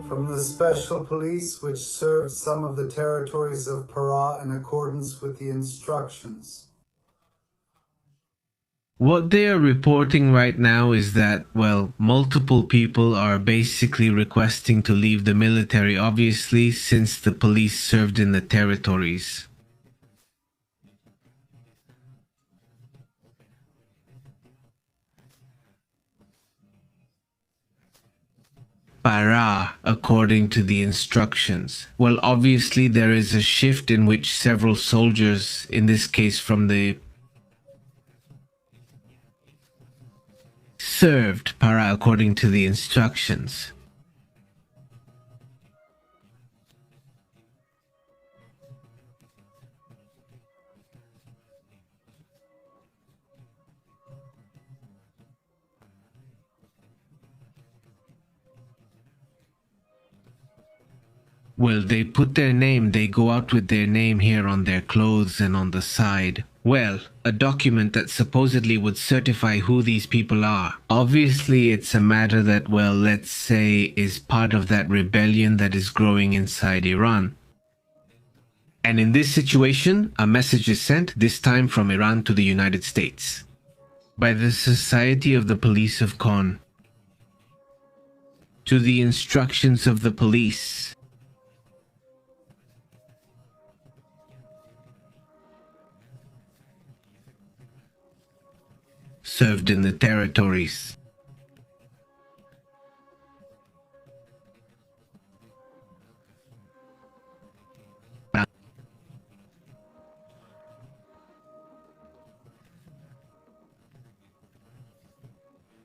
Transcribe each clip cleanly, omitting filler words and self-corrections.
from the special police which served some of the territories of Pará in accordance with the instructions. What they are reporting right now is that, well, multiple people are basically requesting to leave the military, obviously, since the police served in the territories. Pará, according to the instructions. Well, obviously there is a shift in which several soldiers, in this case from the served Pará according to the instructions. Well, they put their name, they go out with their name here on their clothes and on the side. Well, a document that supposedly would certify who these people are. Obviously, it's a matter that, well, let's say, is part of that rebellion that is growing inside Iran. And in this situation, a message is sent, this time from Iran to the United States, by the Society of the Police of Con, to the instructions of the police. Served in the territories.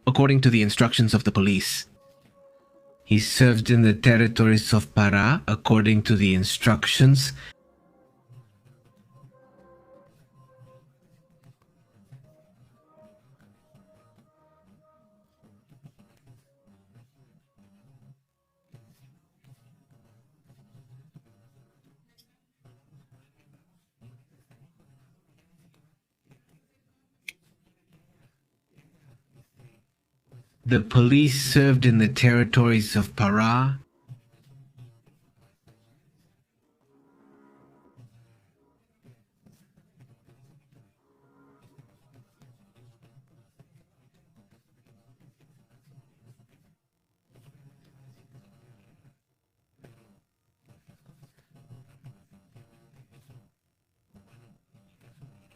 According to the instructions of the police. He served in the territories of Pará according to the instructions. The police served in the territories of Pará.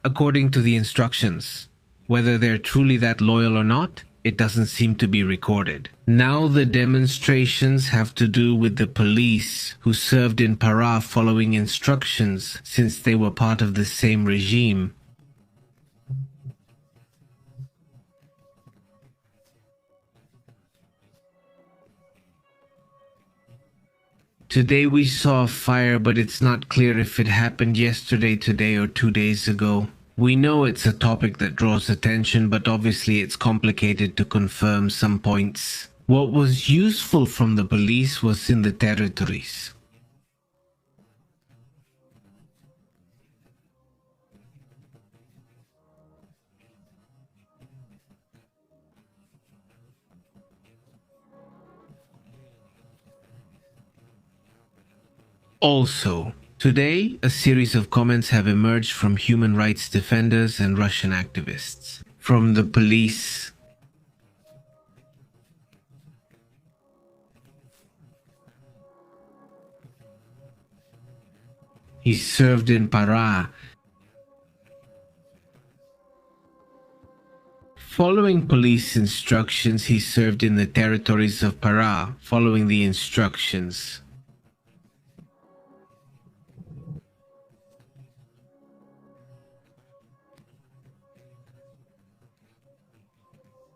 According to the instructions. Whether they're truly that loyal or not, it doesn't seem to be recorded. Now the demonstrations have to do with the police who served in Pará following instructions since they were part of the same regime. Today we saw a fire, but it's not clear if it happened yesterday, today, or 2 days ago. We know it's a topic that draws attention, but obviously it's complicated to confirm some points. What was useful from the police was in the territories. Also, today, a series of comments have emerged from human rights defenders and Russian activists. From the police. He served in Pará. Following police instructions, he served in the territories of Pará, following the instructions.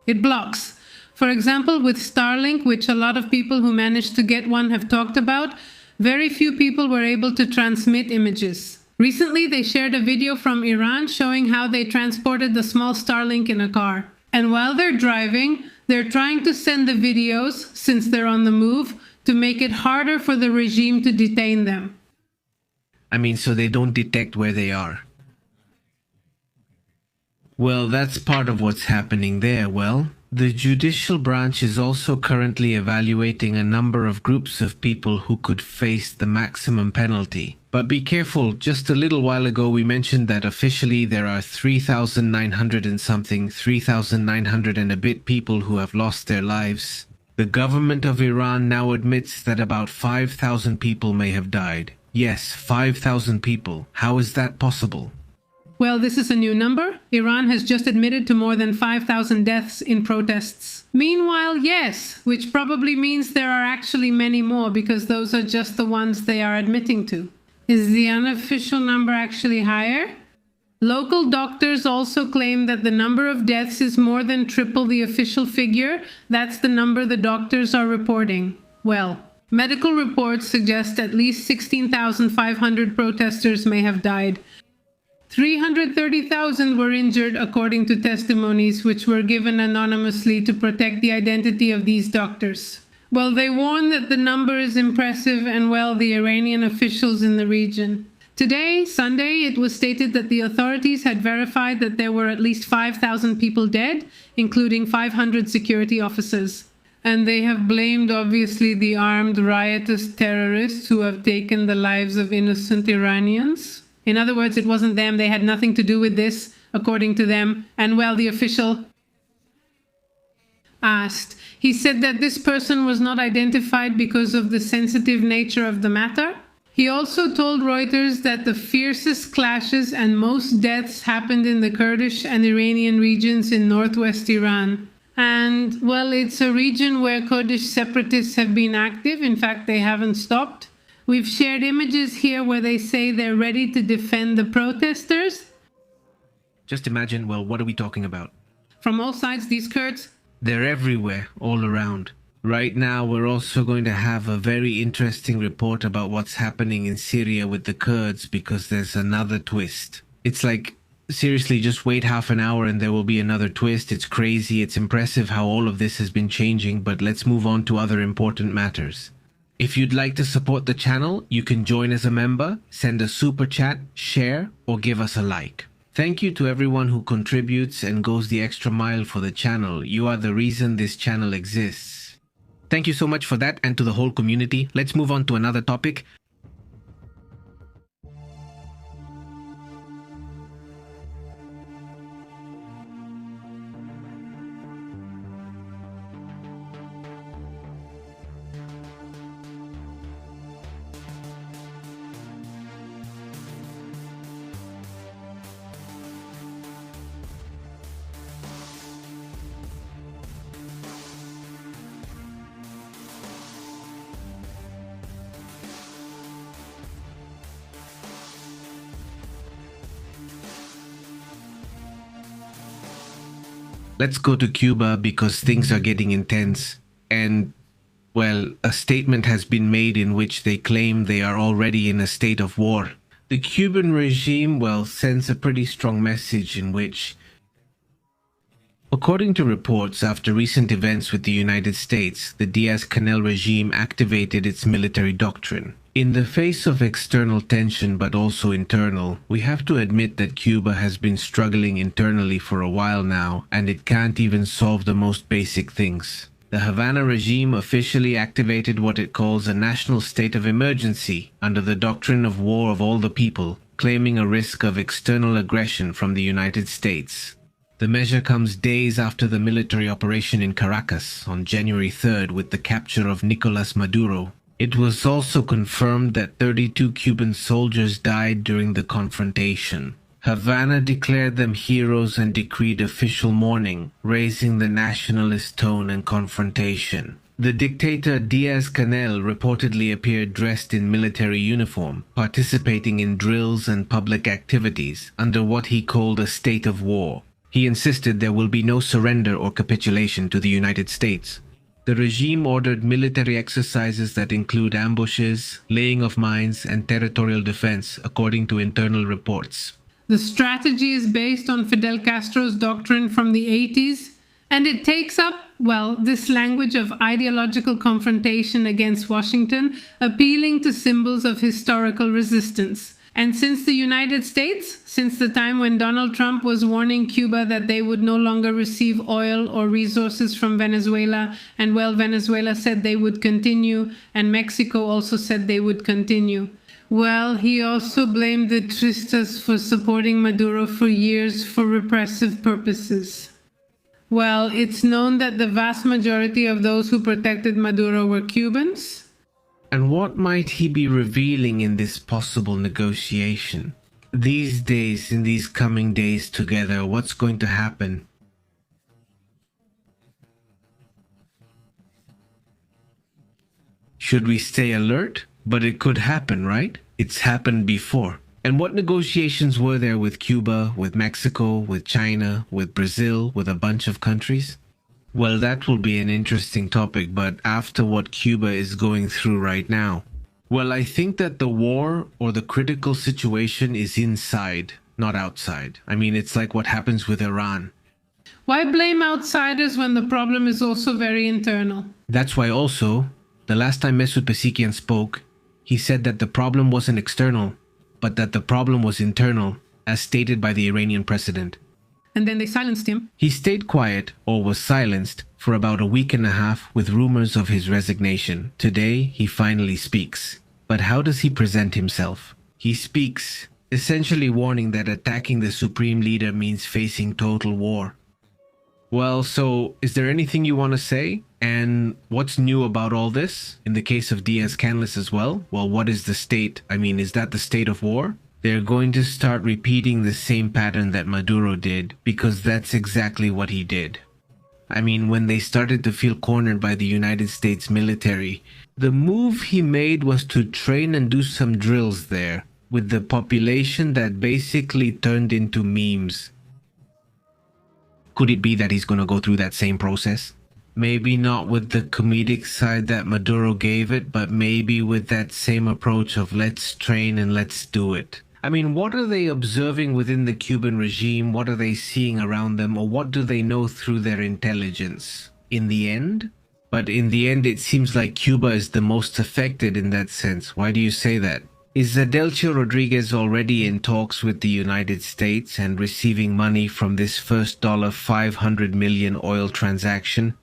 It blocks. For example, with Starlink, which a lot of people who managed to get one have talked about, very few people were able to transmit images. Recently, they shared a video from Iran showing how they transported the small Starlink in a car. And while they're driving, they're trying to send the videos, since they're on the move, to make it harder for the regime to detain them. I mean, so they don't detect where they are. Well, that's part of what's happening there. Well, the judicial branch is also currently evaluating a number of groups of people who could face the maximum penalty. But be careful, just a little while ago we mentioned that officially there are 3,900 and something, 3,900 and a bit people who have lost their lives. The government of Iran now admits that about 5,000 people may have died. Yes, 5,000 people. How is that possible? Well, this is a new number. Iran has just admitted to more than 5,000 deaths in protests. Meanwhile, yes, which probably means there are actually many more because those are just the ones they are admitting to. Is the unofficial number actually higher? Local doctors also claim that the number of deaths is more than triple the official figure. That's the number the doctors are reporting. Well, medical reports suggest at least 16,500 protesters may have died. 330,000 were injured according to testimonies which were given anonymously to protect the identity of these doctors. Well, they warn that the number is impressive and well, the Iranian officials in the region. Today, Sunday, it was stated that the authorities had verified that there were at least 5,000 people dead, including 500 security officers. And they have blamed, obviously, the armed riotous terrorists who have taken the lives of innocent Iranians. In other words, it wasn't them. They had nothing to do with this, according to them. And well, the official asked. He said that this person was not identified because of the sensitive nature of the matter. He also told Reuters that the fiercest clashes and most deaths happened in the Kurdish and Iranian regions in northwest Iran. And, well, it's a region where Kurdish separatists have been active. In fact, they haven't stopped. We've shared images here where they say they're ready to defend the protesters. Just imagine, well, what are we talking about? From all sides, these Kurds, they're everywhere, all around. Right now, we're also going to have a very interesting report about what's happening in Syria with the Kurds because there's another twist. It's like, seriously, just wait half an hour and there will be another twist. It's crazy. It's impressive how all of this has been changing, but let's move on to other important matters. If you'd like to support the channel, you can join as a member, send a super chat, share, or give us a like. Thank you to everyone who contributes and goes the extra mile for the channel. You are the reason this channel exists. Thank you so much for that and to the whole community. Let's move on to another topic. Let's go to Cuba because things are getting intense and, well, a statement has been made in which they claim they are already in a state of war. The Cuban regime, well, sends a pretty strong message in which, according to reports after recent events with the United States, the Diaz-Canel regime activated its military doctrine. In the face of external tension but also internal, we have to admit that Cuba has been struggling internally for a while now, and it can't even solve the most basic things. The Havana regime officially activated what it calls a national state of emergency under the doctrine of war of all the people, claiming a risk of external aggression from the United States. The measure comes days after the military operation in Caracas on January 3rd with the capture of Nicolas Maduro. It was also confirmed that 32 Cuban soldiers died during the confrontation. Havana declared them heroes and decreed official mourning, raising the nationalist tone and confrontation. The dictator Diaz-Canel reportedly appeared dressed in military uniform, participating in drills and public activities under what he called a state of war. He insisted there will be no surrender or capitulation to the United States. The regime ordered military exercises that include ambushes, laying of mines, and territorial defense, according to internal reports. the strategy is based on Fidel Castro's doctrine from the 80s, and it takes up, well, this language of ideological confrontation against Washington, appealing to symbols of historical resistance. And since the United States, since the time when Donald Trump was warning Cuba that they would no longer receive oil or resources from Venezuela, and well, Venezuela said they would continue, and Mexico also said they would continue. Well, he also blamed the Tristas for supporting Maduro for years for repressive purposes. Well, it's known that the vast majority of those who protected Maduro were Cubans. And what might he be revealing in this possible negotiation? These days, in these coming days together, what's going to happen? Should we stay alert? But it could happen, right? It's happened before. And what negotiations were there with Cuba, with Mexico, with China, with Brazil, with a bunch of countries? Well, that will be an interesting topic, but after what Cuba is going through right now. Well, I think that the war or the critical situation is inside, not outside. I mean, it's like what happens with Iran. Why blame outsiders when the problem is also very internal? That's why also, the last time Mesut Pesikian spoke, he said that the problem wasn't external, but that the problem was internal, as stated by the Iranian president. And then they silenced him. He stayed quiet, or was silenced, for about a week and a half with rumors of his resignation. Today, he finally speaks. But how does he present himself? He speaks, essentially warning that attacking the supreme leader means facing total war. Well, so, is there anything you want to say? And what's new about all this? In the case of Diaz-Canel as well? Well, what is the state? I mean, is that the state of war? They're going to start repeating the same pattern that Maduro did, because that's exactly what he did. I mean, when they started to feel cornered by the United States military, the move he made was to train and do some drills there, with the population that basically turned into memes. Could it be that he's going to go through that same process? Maybe not with the comedic side that Maduro gave it, but maybe with that same approach of let's train and let's do it. I mean, what are they observing within the Cuban regime? What are they seeing around them? Or what do they know through their intelligence? In the end? But in the end, it seems like Cuba is the most affected in that sense. Why do you say that? Is Adelcio Rodriguez already in talks with the United States and receiving money from this first $500 million oil transaction?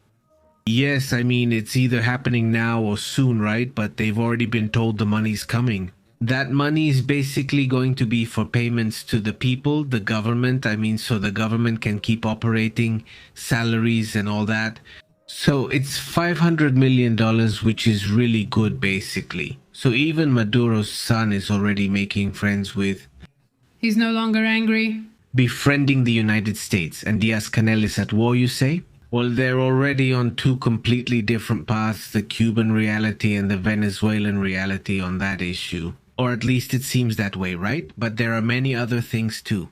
Yes, I mean, it's either happening now or soon, right? But they've already been told the money's coming. That money is basically going to be for payments to the people, the government. I mean, so the government can keep operating, salaries and all that. So it's $500 million, which is really good, basically. So even Maduro's son is already making friends with... He's no longer angry. Befriending the United States. And Diaz-Canel is at war, you say? Well, they're already on two completely different paths, the Cuban reality and the Venezuelan reality on that issue. Or at least it seems that way, right? But there are many other things too.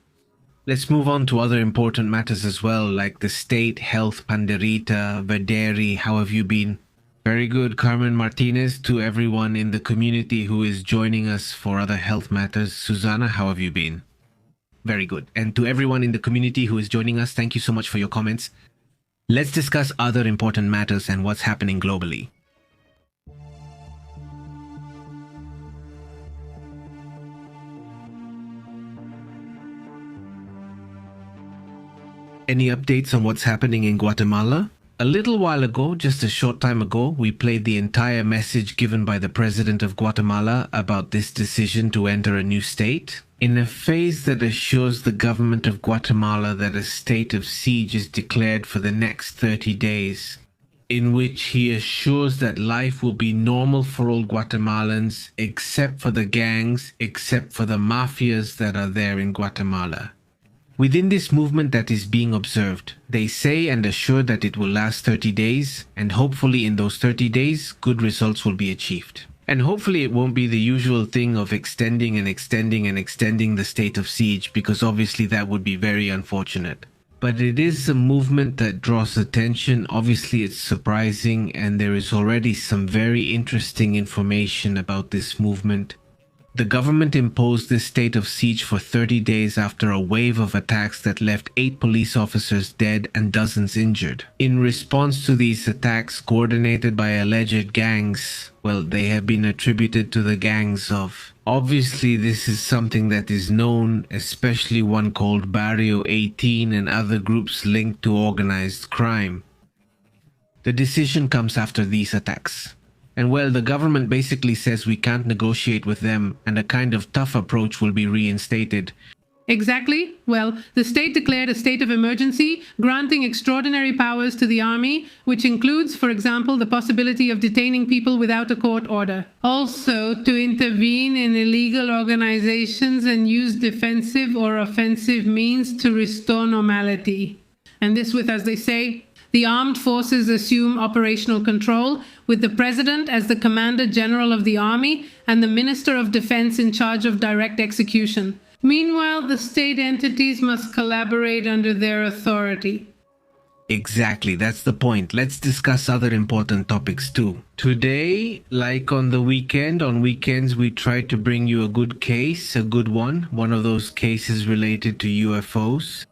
Let's move on to other important matters as well, like the state, health, Panderita, Vederi, how have you been? Very good, Carmen Martinez. To everyone in the community who is joining us for other health matters, Susanna, how have you been? Very good. And to everyone in the community who is joining us, thank you so much for your comments. Let's discuss other important matters and what's happening globally. Any updates on what's happening in Guatemala? A little while ago, just a short time ago, we played the entire message given by the president of Guatemala about this decision to enter a new state, in a phase that assures the government of Guatemala that a state of siege is declared for the next 30 days, in which he assures that life will be normal for all Guatemalans, except for the gangs, except for the mafias that are there in Guatemala. Within this movement that is being observed, they say and assure that it will last 30 days, and hopefully in those 30 days, good results will be achieved. And hopefully it won't be the usual thing of extending and extending and extending the state of siege, because obviously that would be very unfortunate. But it is a movement that draws attention. Obviously it's surprising, and there is already some very interesting information about this movement. The government imposed this state of siege for 30 days after a wave of attacks that left 8 police officers dead and dozens injured. In response to these attacks, coordinated by alleged gangs, well, they have been attributed to the gangs of... Obviously, this is something that is known, especially one called Barrio 18 and other groups linked to organized crime. The decision comes after these attacks. And well, the government basically says we can't negotiate with them and a kind of tough approach will be reinstated. Exactly. Well, the state declared a state of emergency, granting extraordinary powers to the army, which includes, for example, the possibility of detaining people without a court order. Also, to intervene in illegal organizations and use defensive or offensive means to restore normality. And this with, as they say, the armed forces assume operational control, with the president as the commander general of the army and the minister of defense in charge of direct execution. Meanwhile, the state entities must collaborate under their authority. Exactly, that's the point. Let's discuss other important topics too. Today, like on weekends we try to bring you a good case, a good one of those cases related to UFOs.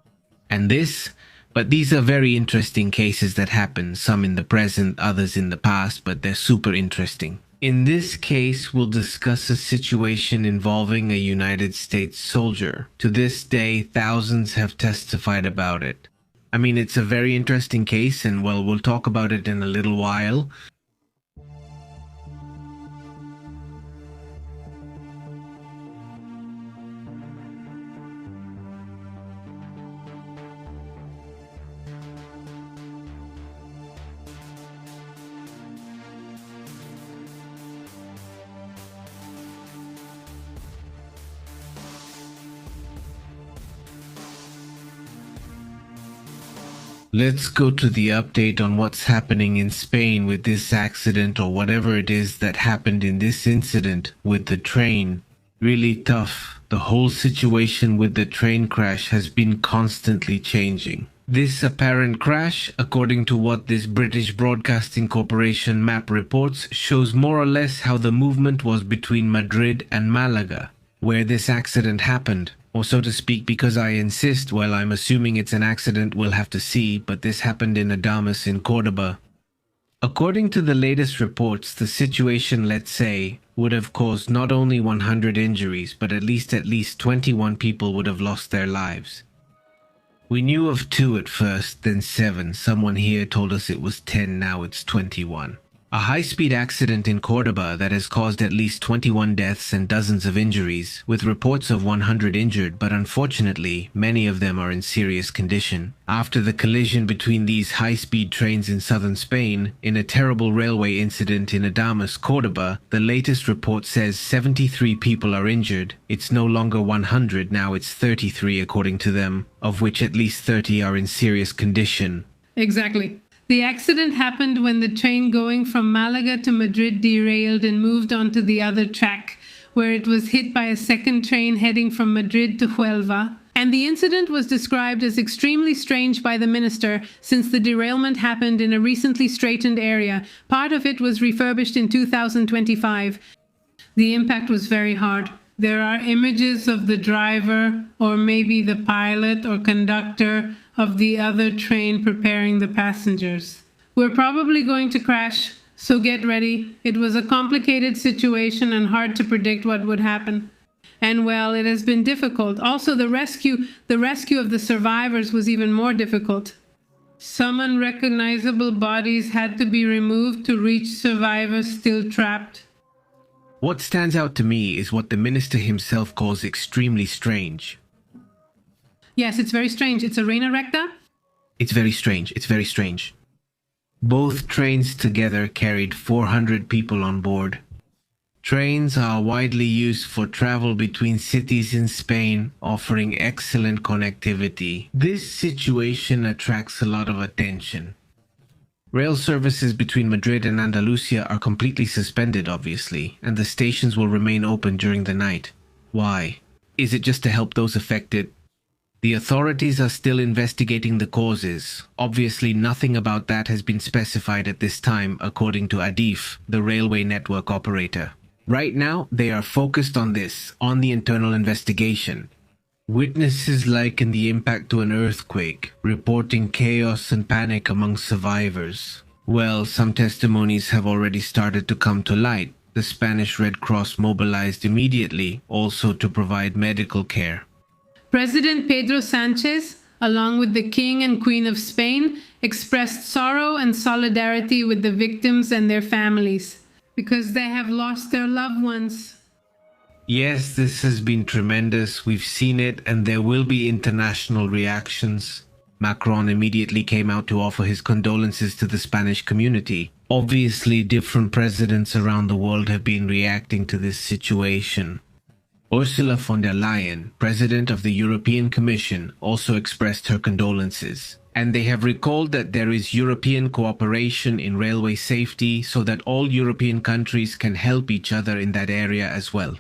But these are very interesting cases that happen, some in the present, others in the past, but they're super interesting. In this case, we'll discuss a situation involving a United States soldier. To this day, thousands have testified about it. I mean, it's a very interesting case, and well, we'll talk about it in a little while. Let's go to the update on what's happening in Spain with this accident or whatever it is that happened in this incident with the train. Really tough. The whole situation with the train crash has been constantly changing. This apparent crash, according to what this British Broadcasting Corporation map reports, shows more or less how the movement was between Madrid and Malaga, where this accident happened. Or so to speak, because I insist, well, I'm assuming it's an accident, we'll have to see, but this happened in Adamas in Cordoba. According to the latest reports, the situation, let's say, would have caused not only 100 injuries, but at least 21 people would have lost their lives. We knew of 2 at first, then 7. Someone here told us it was 10, now it's 21. A high-speed accident in Cordoba that has caused at least 21 deaths and dozens of injuries, with reports of 100 injured, but unfortunately, many of them are in serious condition. After the collision between these high-speed trains in southern Spain, in a terrible railway incident in Adamas, Cordoba, the latest report says 73 people are injured. It's no longer 100, now it's 33 according to them, of which at least 30 are in serious condition. Exactly. The accident happened when the train going from Malaga to Madrid derailed and moved onto the other track, where it was hit by a second train heading from Madrid to Huelva. And the incident was described as extremely strange by the minister, since the derailment happened in a recently straightened area. Part of it was refurbished in 2025. The impact was very hard. There are images of the driver, or maybe the pilot or conductor, of the other train preparing the passengers. We're probably going to crash, so get ready. It was a complicated situation and hard to predict what would happen. And well, it has been difficult. Also, the rescue of the survivors was even more difficult. Some unrecognizable bodies had to be removed to reach survivors still trapped. What stands out to me is what the minister himself calls extremely strange. Yes, it's very strange. It's a reina recta? It's very strange. Both trains together carried 400 people on board. Trains are widely used for travel between cities in Spain, offering excellent connectivity. This situation attracts a lot of attention. Rail services between Madrid and Andalusia are completely suspended, obviously, and the stations will remain open during the night. Why? Is it just to help those affected? The authorities are still investigating the causes. Obviously, nothing about that has been specified at this time, according to ADIF, the railway network operator. Right now, they are focused on this, on the internal investigation. Witnesses liken the impact to an earthquake, reporting chaos and panic among survivors. Well, some testimonies have already started to come to light. The Spanish Red Cross mobilized immediately, also to provide medical care. President Pedro Sanchez, along with the King and Queen of Spain, expressed sorrow and solidarity with the victims and their families, because they have lost their loved ones. Yes, this has been tremendous. We've seen it, and there will be international reactions. Macron immediately came out to offer his condolences to the Spanish community. Obviously, different presidents around the world have been reacting to this situation. Ursula von der Leyen, President of the European Commission, also expressed her condolences. And they have recalled that there is European cooperation in railway safety so that all European countries can help each other in that area as well.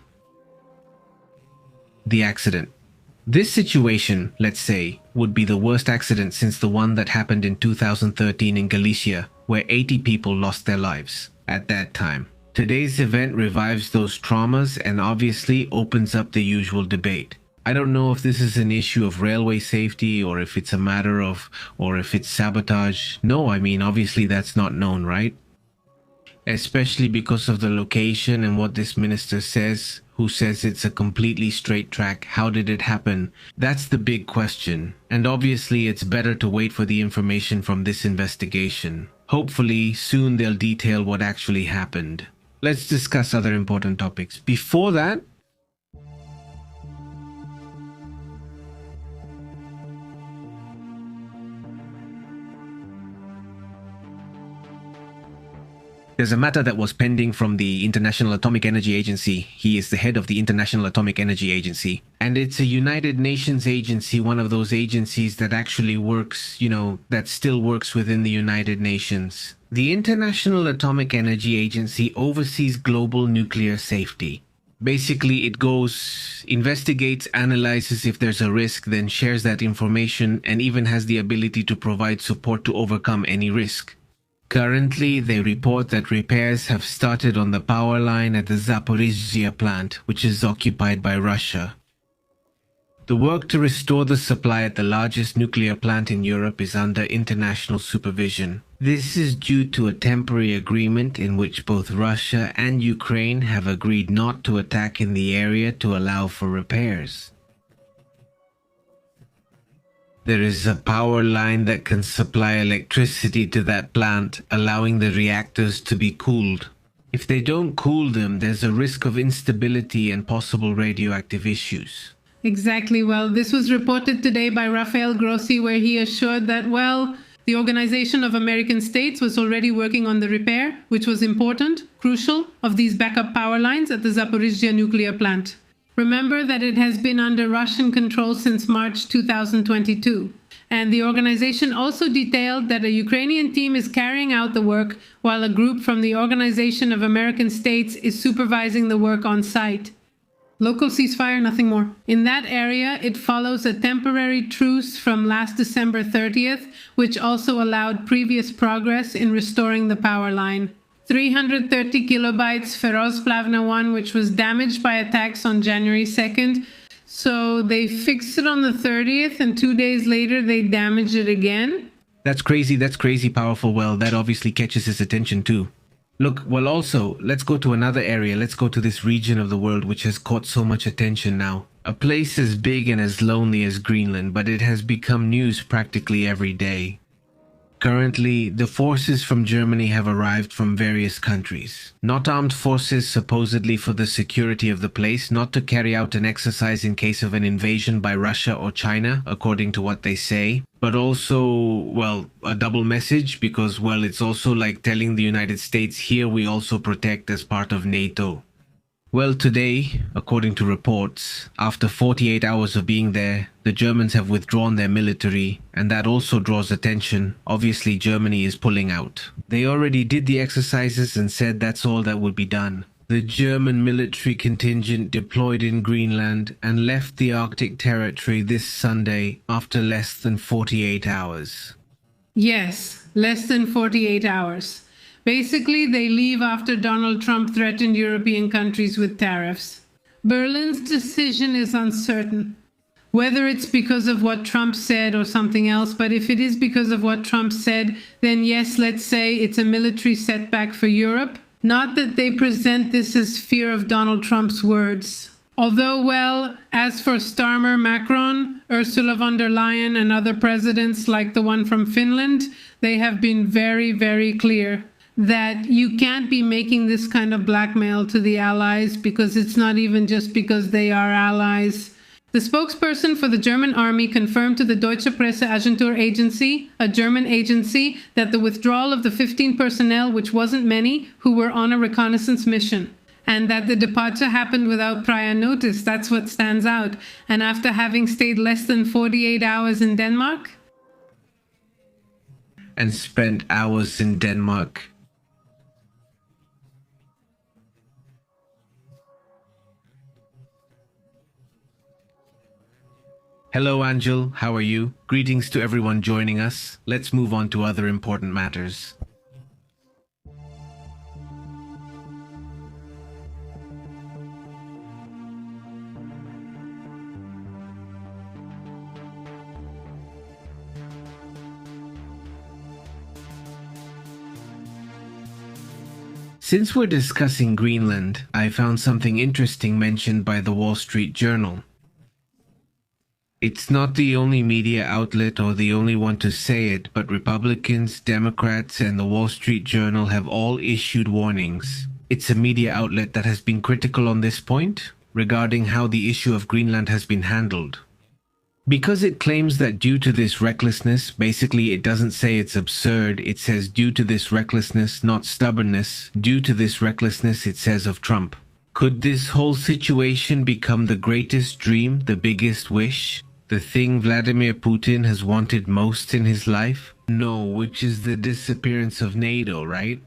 The accident. This situation, let's say, would be the worst accident since the one that happened in 2013 in Galicia, where 80 people lost their lives at that time. Today's event revives those traumas and obviously opens up the usual debate. I don't know if this is an issue of railway safety or if it's a matter of, or if it's sabotage. No, I mean, obviously that's not known, right? Especially because of the location and what this minister says, who says it's a completely straight track. How did it happen? That's the big question. And obviously it's better to wait for the information from this investigation. Hopefully soon they'll detail what actually happened. Let's discuss other important topics. Before that, there's a matter that was pending from the International Atomic Energy Agency. He is the head of the International Atomic Energy Agency. And it's a United Nations agency, one of those agencies that actually works, that still works within the United Nations. The International Atomic Energy Agency oversees global nuclear safety. Basically, it goes, investigates, analyzes if there's a risk, then shares that information, and even has the ability to provide support to overcome any risk. Currently, they report that repairs have started on the power line at the Zaporizhzhia plant, which is occupied by Russia. The work to restore the supply at the largest nuclear plant in Europe is under international supervision. This is due to a temporary agreement in which both Russia and Ukraine have agreed not to attack in the area to allow for repairs. There is a power line that can supply electricity to that plant, allowing the reactors to be cooled. If they don't cool them, there's a risk of instability and possible radioactive issues. Exactly. Well, this was reported today by Rafael Grossi, where he assured that, the Organization of American States was already working on the repair, which was important, crucial, of these backup power lines at the Zaporizhzhia nuclear plant. Remember that it has been under Russian control since March 2022. And the organization also detailed that a Ukrainian team is carrying out the work while a group from the Organization of American States is supervising the work on site. Local ceasefire, nothing more. In that area, it follows a temporary truce from last December 30th, which also allowed previous progress in restoring the power line. 330 kilobytes Ferozplavna 1, which was damaged by attacks on January 2nd. So they fixed it on the 30th, and 2 days later they damaged it again. That's crazy powerful. Well, that obviously catches his attention too. Look, well also, let's go to another area. Let's go to this region of the world which has caught so much attention now. A place as big and as lonely as Greenland, but it has become news practically every day. Currently, the forces from Germany have arrived from various countries. Not armed forces supposedly for the security of the place, not to carry out an exercise in case of an invasion by Russia or China, according to what they say, but also, a double message because, it's also like telling the United States, here we also protect as part of NATO. Well, today, according to reports, after 48 hours of being there, the Germans have withdrawn their military, and that also draws attention. Obviously, Germany is pulling out. They already did the exercises and said that's all that would be done. The German military contingent deployed in Greenland and left the Arctic territory this Sunday after less than 48 hours. Yes, less than 48 hours. Basically, they leave after Donald Trump threatened European countries with tariffs. Berlin's decision is uncertain. Whether it's because of what Trump said or something else, but if it is because of what Trump said, then yes, let's say it's a military setback for Europe. Not that they present this as fear of Donald Trump's words. Although, well, as for Starmer, Macron, Ursula von der Leyen, and other presidents like the one from Finland, they have been very, very clear that you can't be making this kind of blackmail to the allies, because it's not even just because they are allies. The spokesperson for the German army confirmed to the Deutsche Presseagentur agency, a German agency, that the withdrawal of the 15 personnel, which wasn't many, who were on a reconnaissance mission, and that the departure happened without prior notice. That's what stands out. And after having stayed less than 48 hours in Denmark. And spent hours in Denmark. Hello, Angel. How are you? Greetings to everyone joining us. Let's move on to other important matters. Since we're discussing Greenland, I found something interesting mentioned by the Wall Street Journal. It's not the only media outlet or the only one to say it, but Republicans, Democrats, and the Wall Street Journal have all issued warnings. It's a media outlet that has been critical on this point regarding how the issue of Greenland has been handled. Because it claims that due to this recklessness, basically it doesn't say it's absurd, it says due to this recklessness, not stubbornness, due to this recklessness it says of Trump. Could this whole situation become the greatest dream, the biggest wish? The thing Vladimir Putin has wanted most in his life? No, which is the disappearance of NATO, right?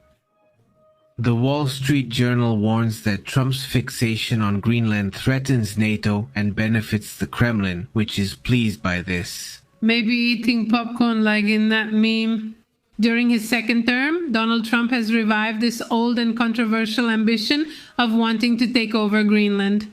The Wall Street Journal warns that Trump's fixation on Greenland threatens NATO and benefits the Kremlin, which is pleased by this. Maybe eating popcorn like in that meme. During his second term, Donald Trump has revived this old and controversial ambition of wanting to take over Greenland.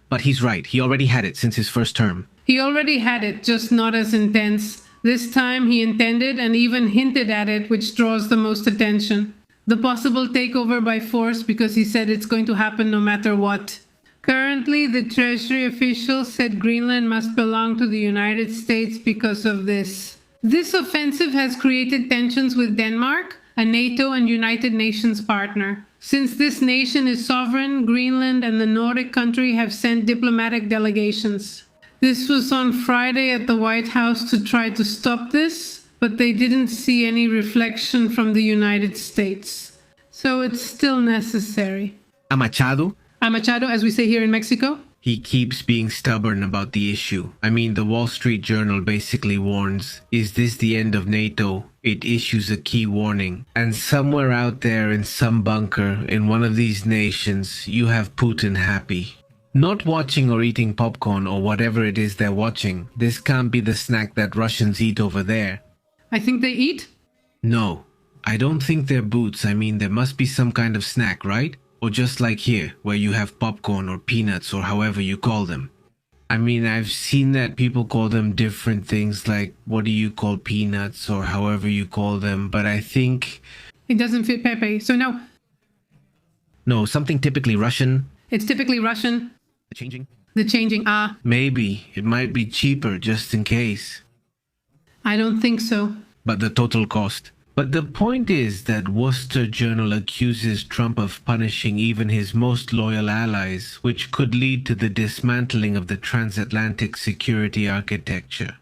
But he's right, he already had it since his first term. He already had it, just not as intense. This time he intended and even hinted at it, which draws the most attention. The possible takeover by force, because he said it's going to happen no matter what. Currently, the Treasury officials said Greenland must belong to the United States because of this. This offensive has created tensions with Denmark, a NATO and United Nations partner. Since this nation is sovereign, Greenland and the Nordic country have sent diplomatic delegations. This was on Friday at the White House to try to stop this, but they didn't see any reflection from the United States. So it's still necessary. A Machado, as we say here in Mexico. he keeps being stubborn about the issue. I mean, the Wall Street Journal basically warns, is this the end of NATO? It issues a key warning. And somewhere out there in some bunker in one of these nations, you have Putin happy. Not watching or eating popcorn or whatever it is they're watching. This can't be the snack that Russians eat over there. I think they eat? No, I don't think they're boots. I mean, there must be some kind of snack, right? Or just like here, where you have popcorn or peanuts or however you call them. I mean, I've seen that people call them different things, like what do you call peanuts or however you call them, but I think... It doesn't fit Pepe, so no. No, something typically Russian. It's typically Russian. The changing, ah. Maybe. It might be cheaper just in case. I don't think so. But the total cost. But the point is that Worcester Journal accuses Trump of punishing even his most loyal allies, which could lead to the dismantling of the transatlantic security architecture.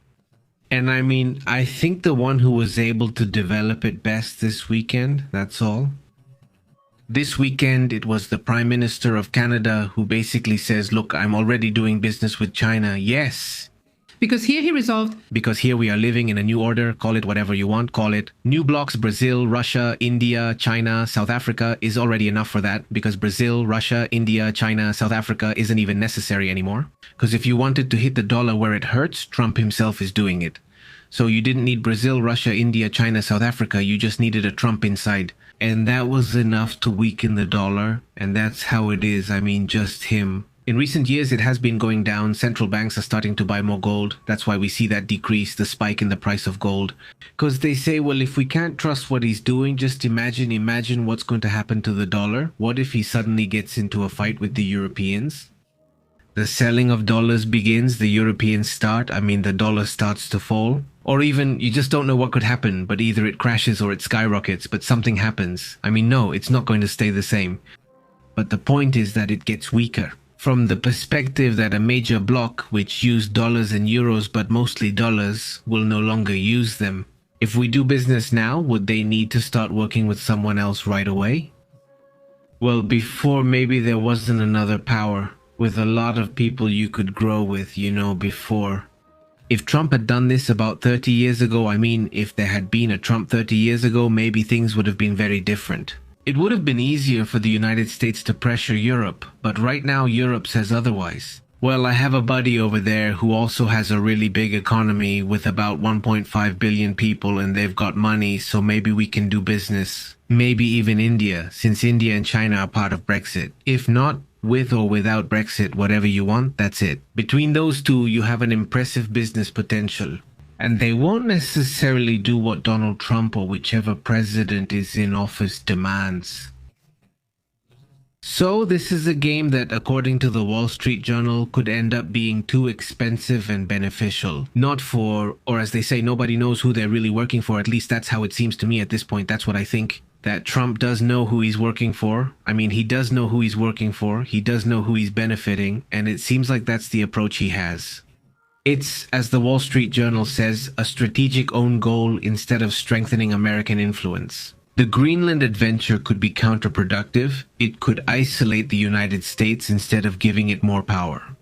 And I mean, I think the one who was able to develop it best this weekend, that's all. This weekend, it was the Prime Minister of Canada who basically says, look, I'm already doing business with China. Yes. Because here he resolved. Because here we are living in a new order, call it whatever you want, call it. New blocks, Brazil, Russia, India, China, South Africa is already enough for that, because Brazil, Russia, India, China, South Africa isn't even necessary anymore. Because if you wanted to hit the dollar where it hurts, Trump himself is doing it. So you didn't need Brazil, Russia, India, China, South Africa. You just needed a Trump inside. And that was enough to weaken the dollar. And that's how it is. I mean, just him. In recent years, it has been going down. Central banks are starting to buy more gold. That's why we see that decrease, the spike in the price of gold. Because they say, well, if we can't trust what he's doing, just imagine what's going to happen to the dollar. What if he suddenly gets into a fight with the Europeans? The selling of dollars begins, the Europeans start, the dollar starts to fall. Or even, you just don't know what could happen, but either it crashes or it skyrockets, but something happens. No, it's not going to stay the same. But the point is that it gets weaker. From the perspective that a major bloc, which used dollars and euros, but mostly dollars, will no longer use them. If we do business now, would they need to start working with someone else right away? Well, before maybe there wasn't another power, with a lot of people you could grow with, before. If Trump had done this about 30 years ago, if there had been a Trump 30 years ago, maybe things would have been very different. It would have been easier for the United States to pressure Europe, but right now Europe says otherwise. Well, I have a buddy over there who also has a really big economy with about 1.5 billion people, and they've got money, so maybe we can do business. Maybe even India, since India and China are part of Brexit. If not, with or without Brexit, whatever you want, that's it. Between those two, you have an impressive business potential. And they won't necessarily do what Donald Trump or whichever president is in office demands. So this is a game that, according to the Wall Street Journal, could end up being too expensive and beneficial. Not for, or as they say, nobody knows who they're really working for. At least that's how it seems to me at this point. That's what I think. That Trump does know who he's working for. He does know who he's working for. He does know who he's benefiting. And it seems like that's the approach he has. It's, as the Wall Street Journal says, a strategic own goal instead of strengthening American influence. The Greenland adventure could be counterproductive. It could isolate the United States instead of giving it more power.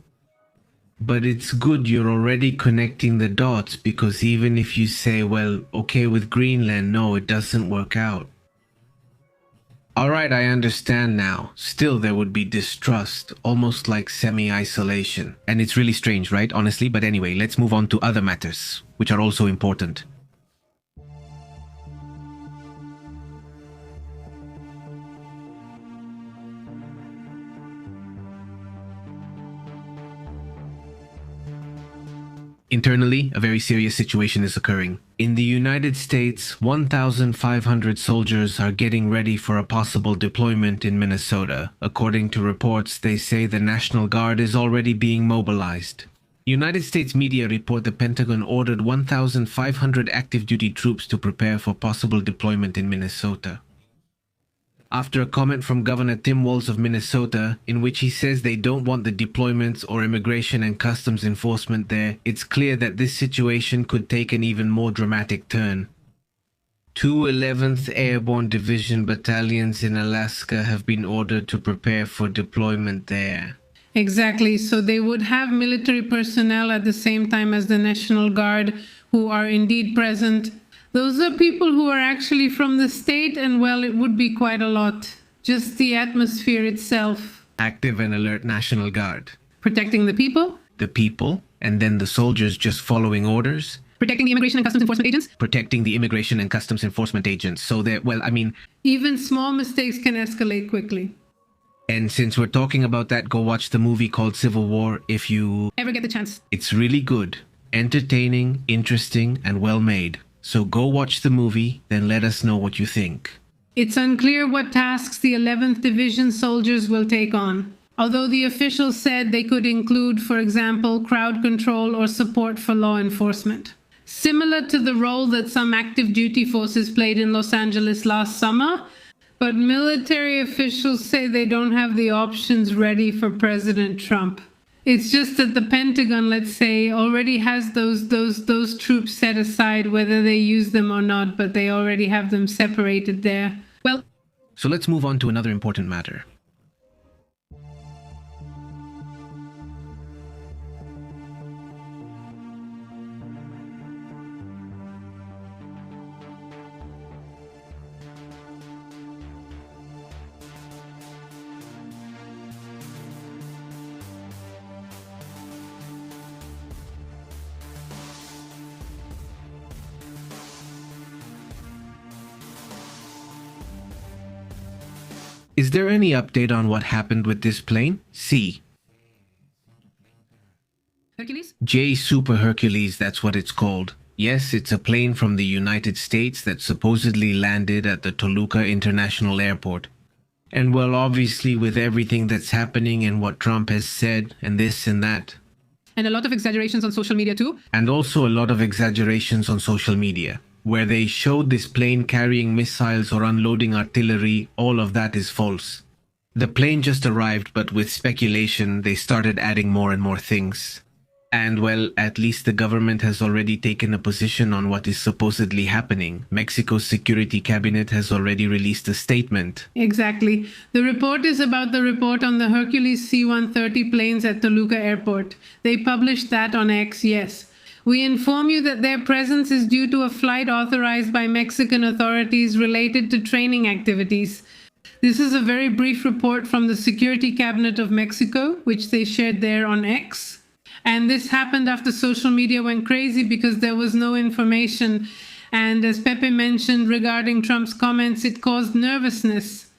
But it's good you're already connecting the dots, because even if you say, well, okay with Greenland, no, it doesn't work out. Alright, I understand now. Still, there would be distrust, almost like semi-isolation. And it's really strange, right? Honestly, but anyway, let's move on to other matters, which are also important. Internally, a very serious situation is occurring. In the United States, 1,500 soldiers are getting ready for a possible deployment in Minnesota. According to reports, they say the National Guard is already being mobilized. United States media report the Pentagon ordered 1,500 active duty troops to prepare for possible deployment in Minnesota. After a comment from Governor Tim Walz of Minnesota, in which he says they don't want the deployments or immigration and customs enforcement there, it's clear that this situation could take an even more dramatic turn. 2 11th Airborne Division battalions in Alaska have been ordered to prepare for deployment there. Exactly. So they would have military personnel at the same time as the National Guard, who are indeed present. Those are people who are actually from the state, and well, it would be quite a lot. Just the atmosphere itself. Active and alert National Guard. Protecting the people. The people, and then the soldiers just following orders. Protecting the immigration and customs enforcement agents. Protecting the immigration and customs enforcement agents. So that, well, even small mistakes can escalate quickly. And since we're talking about that, go watch the movie called Civil War if you ever get the chance. It's really good, entertaining, interesting, and well made. So go watch the movie, then let us know what you think. It's unclear what tasks the 11th Division soldiers will take on, although the officials said they could include, for example, crowd control or support for law enforcement. Similar to the role that some active duty forces played in Los Angeles last summer, but military officials say they don't have the options ready for President Trump. It's just that the Pentagon, let's say, already has those troops set aside, whether they use them or not, but they already have them separated there. Well, so let's move on to another important matter. Is there any update on what happened with this plane? C. Hercules? J Super Hercules, that's what it's called. Yes, it's a plane from the United States that supposedly landed at the Toluca International Airport. And well, obviously with everything that's happening and what Trump has said and this and that. And a lot of exaggerations on social media too. And also a lot of exaggerations on social media, where they showed this plane carrying missiles or unloading artillery. All of that is false. The plane just arrived, but with speculation, they started adding more and more things. And well, at least the government has already taken a position on what is supposedly happening. Mexico's security cabinet has already released a statement. Exactly. The report is about the report on the Hercules C-130 planes at Toluca Airport. They published that on X, yes. We inform you that their presence is due to a flight authorized by Mexican authorities related to training activities. This is a very brief report from the Security Cabinet of Mexico, which they shared there on X. And this happened after social media went crazy because there was no information. And as Pepe mentioned regarding Trump's comments, it caused nervousness.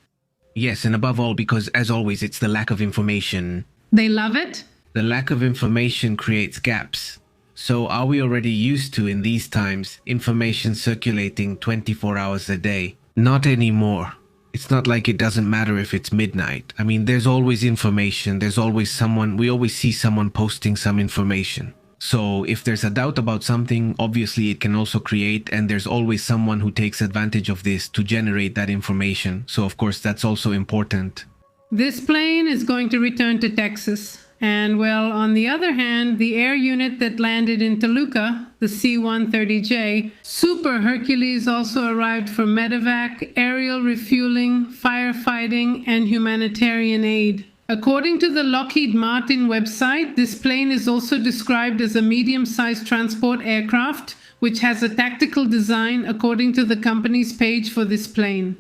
Yes, and above all, because as always, it's the lack of information. They love it? The lack of information creates gaps. So are we already used to, in these times, information circulating 24 hours a day? Not anymore. It's not like it doesn't matter if it's midnight. I mean, there's always information. There's always someone. We always see someone posting some information. So if there's a doubt about something, obviously it can also create, and there's always someone who takes advantage of this to generate that information. So of course, that's also important. This plane is going to return to Texas. And well, on the other hand, the air unit that landed in Toluca, the C-130J, Super Hercules also arrived for medevac, aerial refueling, firefighting, and humanitarian aid. According to the Lockheed Martin website, this plane is also described as a medium-sized transport aircraft, which has a tactical design according to the company's page for this plane.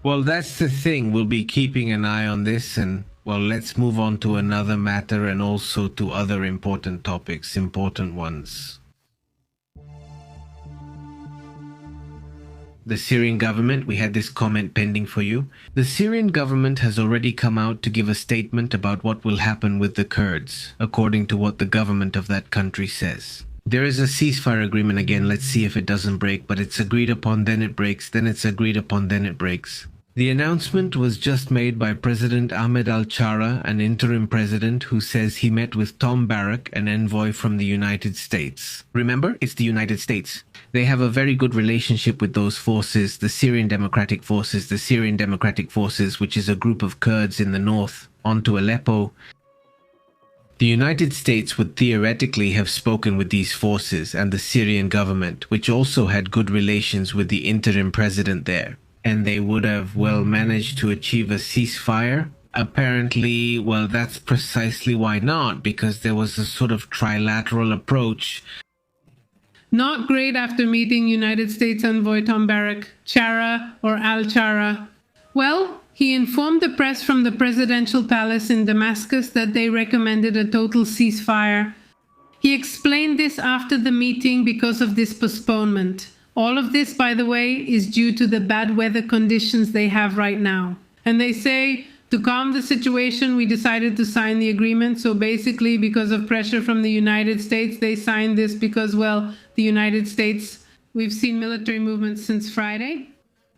Well, that's the thing. We'll be keeping an eye on this, and well, let's move on to another matter and also to other important topics, important ones. The Syrian government, we had this comment pending for you. The Syrian government has already come out to give a statement about what will happen with the Kurds, according to what the government of that country says. There is a ceasefire agreement again, let's see if it doesn't break, but it's agreed upon, then it breaks, then it's agreed upon, then it breaks. The announcement was just made by President Ahmed al-Shara, an interim president who says he met with Tom Barrack, an envoy from the United States. Remember, it's the United States. They have a very good relationship with those forces, the Syrian Democratic Forces, which is a group of Kurds in the north, onto Aleppo. The United States would theoretically have spoken with these forces and the Syrian government, which also had good relations with the interim president there. And they would have, well, managed to achieve a ceasefire. Apparently, well, that's precisely why not, because there was a sort of trilateral approach. Not great after meeting United States envoy Tom Barrack, Chara or al-Chara. Well, he informed the press from the presidential palace in Damascus that they recommended a total ceasefire. He explained this after the meeting because of this postponement. All of this, by the way, is due to the bad weather conditions they have right now. And they say, to calm the situation, we decided to sign the agreement. So basically, because of pressure from the United States, they signed this because, well, the United States, we've seen military movements since Friday.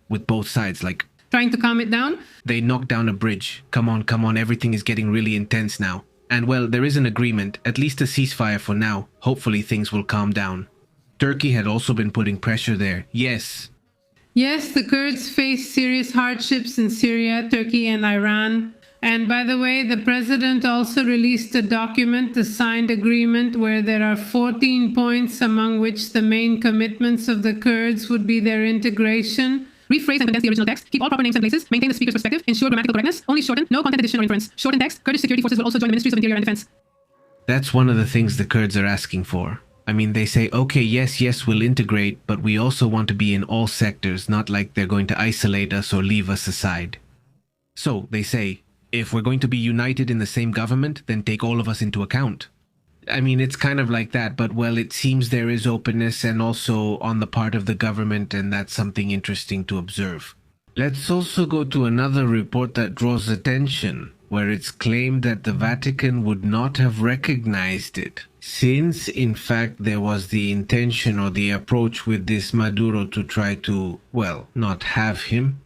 With both sides, like trying to calm it down. They knocked down a bridge. Come on, everything is getting really intense now. And well, there is an agreement, at least a ceasefire for now. Hopefully things will calm down. Turkey had also been putting pressure there. Yes, the Kurds face serious hardships in Syria, Turkey, and Iran. And by the way, the president also released a document, a signed agreement, where there are 14 points, among which the main commitments of the Kurds would be their integration. Rephrase and condense the original text. Keep all proper names and places. Maintain the speaker's perspective. Ensure grammatical correctness. Only shorten. No content addition or inference. Shorten text. Kurdish security forces will also join the Ministries of Interior and Defense. That's one of the things the Kurds are asking for. I mean, they say, okay, yes, we'll integrate, but we also want to be in all sectors, not like they're going to isolate us or leave us aside. So, they say, if we're going to be united in the same government, then take all of us into account. I mean, it's kind of like that, but well, it seems there is openness and also on the part of the government, and that's something interesting to observe. Let's also go to another report that draws attention, where it's claimed that the Vatican would not have recognized it, since in fact there was the intention or the approach with this Maduro to try to, well, not have him.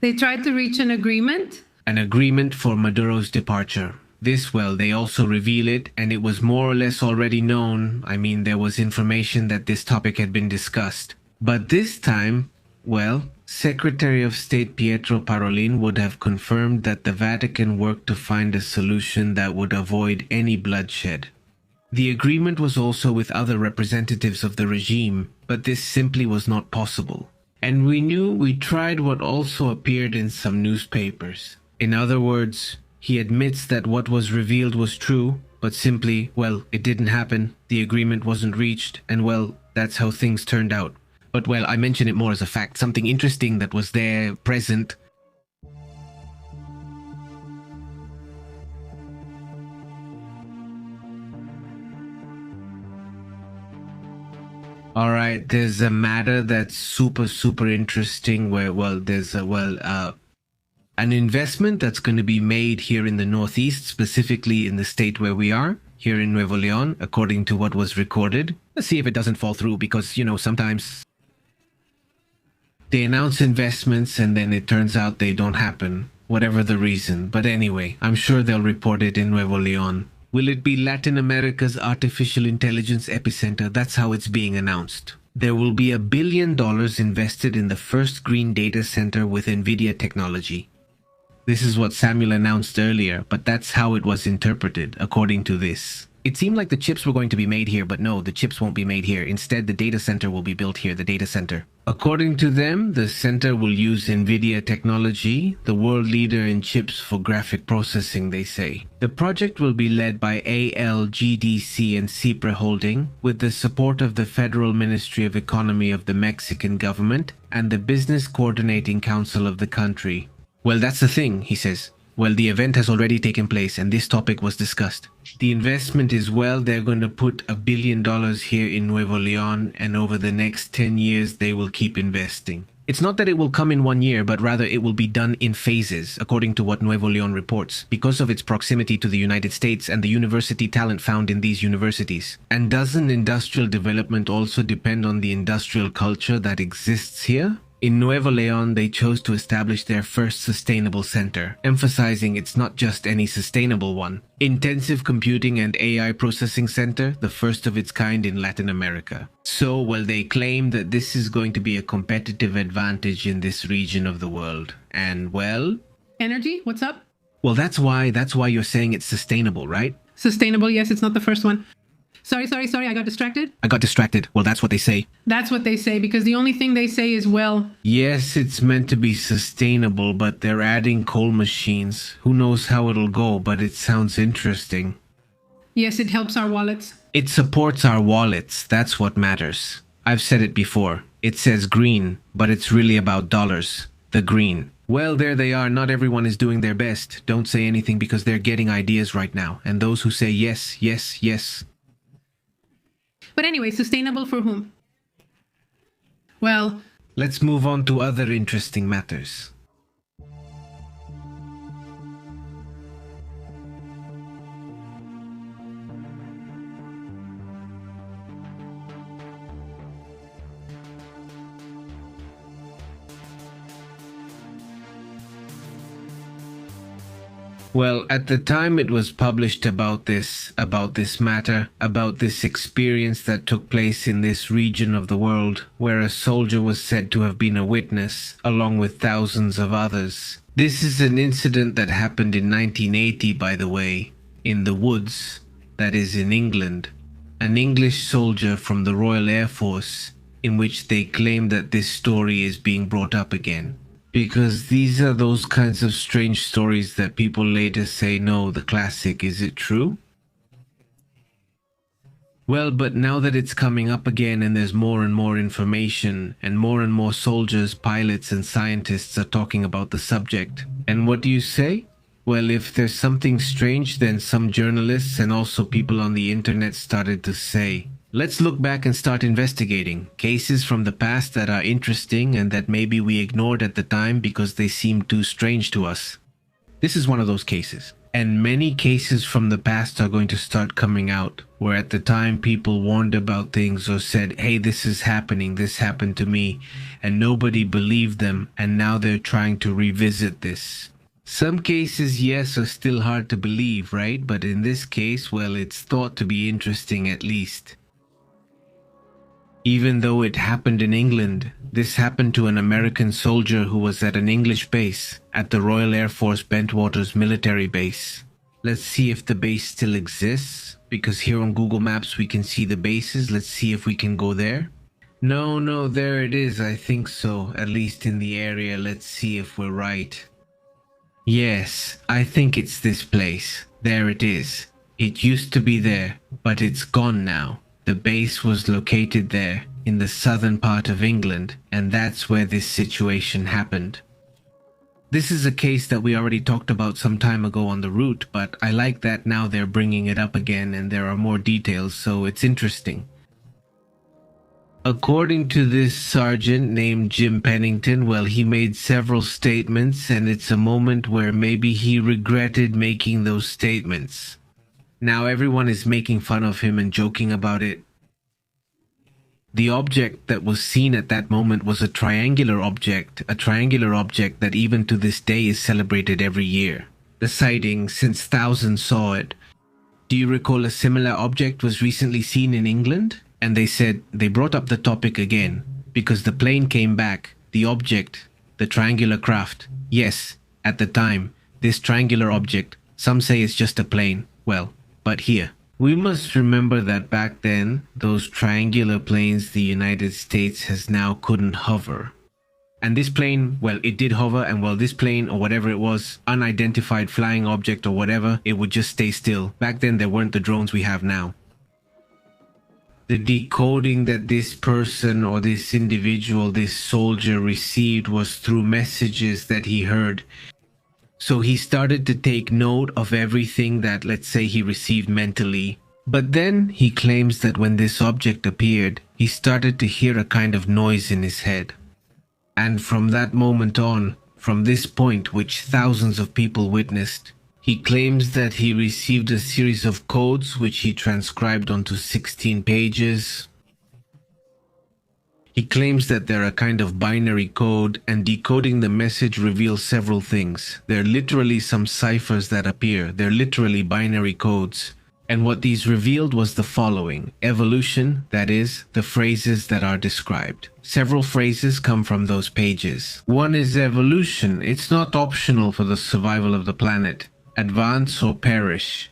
They tried to reach an agreement? An agreement for Maduro's departure. This, well, they also reveal it, and it was more or less already known. I mean, there was information that this topic had been discussed. But this time, well, Secretary of State Pietro Parolin would have confirmed that the Vatican worked to find a solution that would avoid any bloodshed. The agreement was also with other representatives of the regime, but this simply was not possible. And we tried what also appeared in some newspapers. In other words, he admits that what was revealed was true, but simply, well, it didn't happen, the agreement wasn't reached, and well, that's how things turned out. But well, I mention it more as a fact, something interesting that was there, present. Alright, there's a matter that's super interesting where, well, there's an investment that's going to be made here in the Northeast, specifically in the state where we are, here in Nuevo León, according to what was recorded. Let's see if it doesn't fall through, because, you know, sometimes they announce investments and then it turns out they don't happen, whatever the reason. But anyway, I'm sure they'll report it in Nuevo León. Will it be Latin America's artificial intelligence epicenter? That's how it's being announced. There will be $1 billion invested in the first green data center with NVIDIA technology. This is what Samuel announced earlier, but that's how it was interpreted, according to this. It seemed like the chips were going to be made here, but no, the chips won't be made here. Instead, the data center will be built here, the data center. According to them, the center will use NVIDIA technology, the world leader in chips for graphic processing, they say. The project will be led by ALGDC and CIPRE Holding, with the support of the Federal Ministry of Economy of the Mexican government and the Business Coordinating Council of the country. Well, that's the thing, he says. Well, the event has already taken place and this topic was discussed. The investment is, well, they're going to put $1 billion here in Nuevo León, and over the next 10 years they will keep investing. It's not that it will come in 1 year, but rather it will be done in phases, according to what Nuevo León reports, because of its proximity to the United States and the university talent found in these universities. And doesn't industrial development also depend on the industrial culture that exists here? In Nuevo León, they chose to establish their first sustainable center, emphasizing it's not just any sustainable one. Intensive Computing and AI Processing Center, the first of its kind in Latin America. So, well, they claim that this is going to be a competitive advantage in this region of the world. And, well... Energy? What's up? Well, that's why you're saying it's sustainable, right? Sustainable, yes, it's not the first one. Sorry, I got distracted. Well, that's what they say. That's what they say, because the only thing they say is, well... Yes, it's meant to be sustainable, but they're adding coal machines. Who knows how it'll go, but it sounds interesting. Yes, it helps our wallets. It supports our wallets, that's what matters. I've said it before. It says green, but it's really about dollars. The green. Well, there they are. Not everyone is doing their best. Don't say anything because they're getting ideas right now. And those who say yes, yes, yes... But anyway, sustainable for whom? Well... Let's move on to other interesting matters. Well, at the time it was published about this matter, about this experience that took place in this region of the world, where a soldier was said to have been a witness, along with thousands of others. This is an incident that happened in 1980, by the way, in the woods, that is in England. An English soldier from the Royal Air Force, in which they claim that this story is being brought up again. Because these are those kinds of strange stories that people later say, no, the classic, is it true? Well, but now that it's coming up again and there's more and more information, and more soldiers, pilots and scientists are talking about the subject. And what do you say? Well, if there's something strange, then some journalists and also people on the internet started to say, Let's look back and start investigating cases from the past that are interesting and that maybe we ignored at the time because they seemed too strange to us. This is one of those cases. And many cases from the past are going to start coming out, where at the time people warned about things or said, hey, this is happening, this happened to me, and nobody believed them, and now they're trying to revisit this. Some cases, yes, are still hard to believe, right? But in this case, well, it's thought to be interesting at least. Even though it happened in England, this happened to an American soldier who was at an English base at the Royal Air Force Bentwaters military base. Let's see if the base still exists, because here on Google Maps we can see the bases. Let's see if we can go there. No, there it is. I think so, at least in the area. Let's see if we're right. Yes, I think it's this place. There it is. It used to be there, but it's gone now. The base was located there, in the southern part of England, and that's where this situation happened. This is a case that we already talked about some time ago on the route, but I like that now they're bringing it up again and there are more details, so it's interesting. According to this sergeant named Jim Pennington, well, he made several statements, and it's a moment where maybe he regretted making those statements. Now everyone is making fun of him and joking about it. The object that was seen at that moment was a triangular object that even to this day is celebrated every year. The sighting, since thousands saw it. Do you recall a similar object was recently seen in England? And they brought up the topic again, because the plane came back, the object, the triangular craft. Yes, at the time, this triangular object, some say it's just a plane. Well, but here, we must remember that back then, those triangular planes the United States has now couldn't hover. And this plane, well, it did hover, and well, this plane or whatever it was, unidentified flying object or whatever, it would just stay still. Back then, there weren't the drones we have now. The decoding that this person or this individual, this soldier received was through messages that he heard. So he started to take note of everything that, let's say, he received mentally. But then he claims that when this object appeared, he started to hear a kind of noise in his head. And from that moment on, from this point which thousands of people witnessed, he claims that he received a series of codes which he transcribed onto 16 pages. He claims that they're a kind of binary code, and decoding the message reveals several things. There are literally some ciphers that appear. They're literally binary codes. And what these revealed was the following. Evolution, that is, the phrases that are described. Several phrases come from those pages. One is evolution. It's not optional for the survival of the planet. Advance or perish.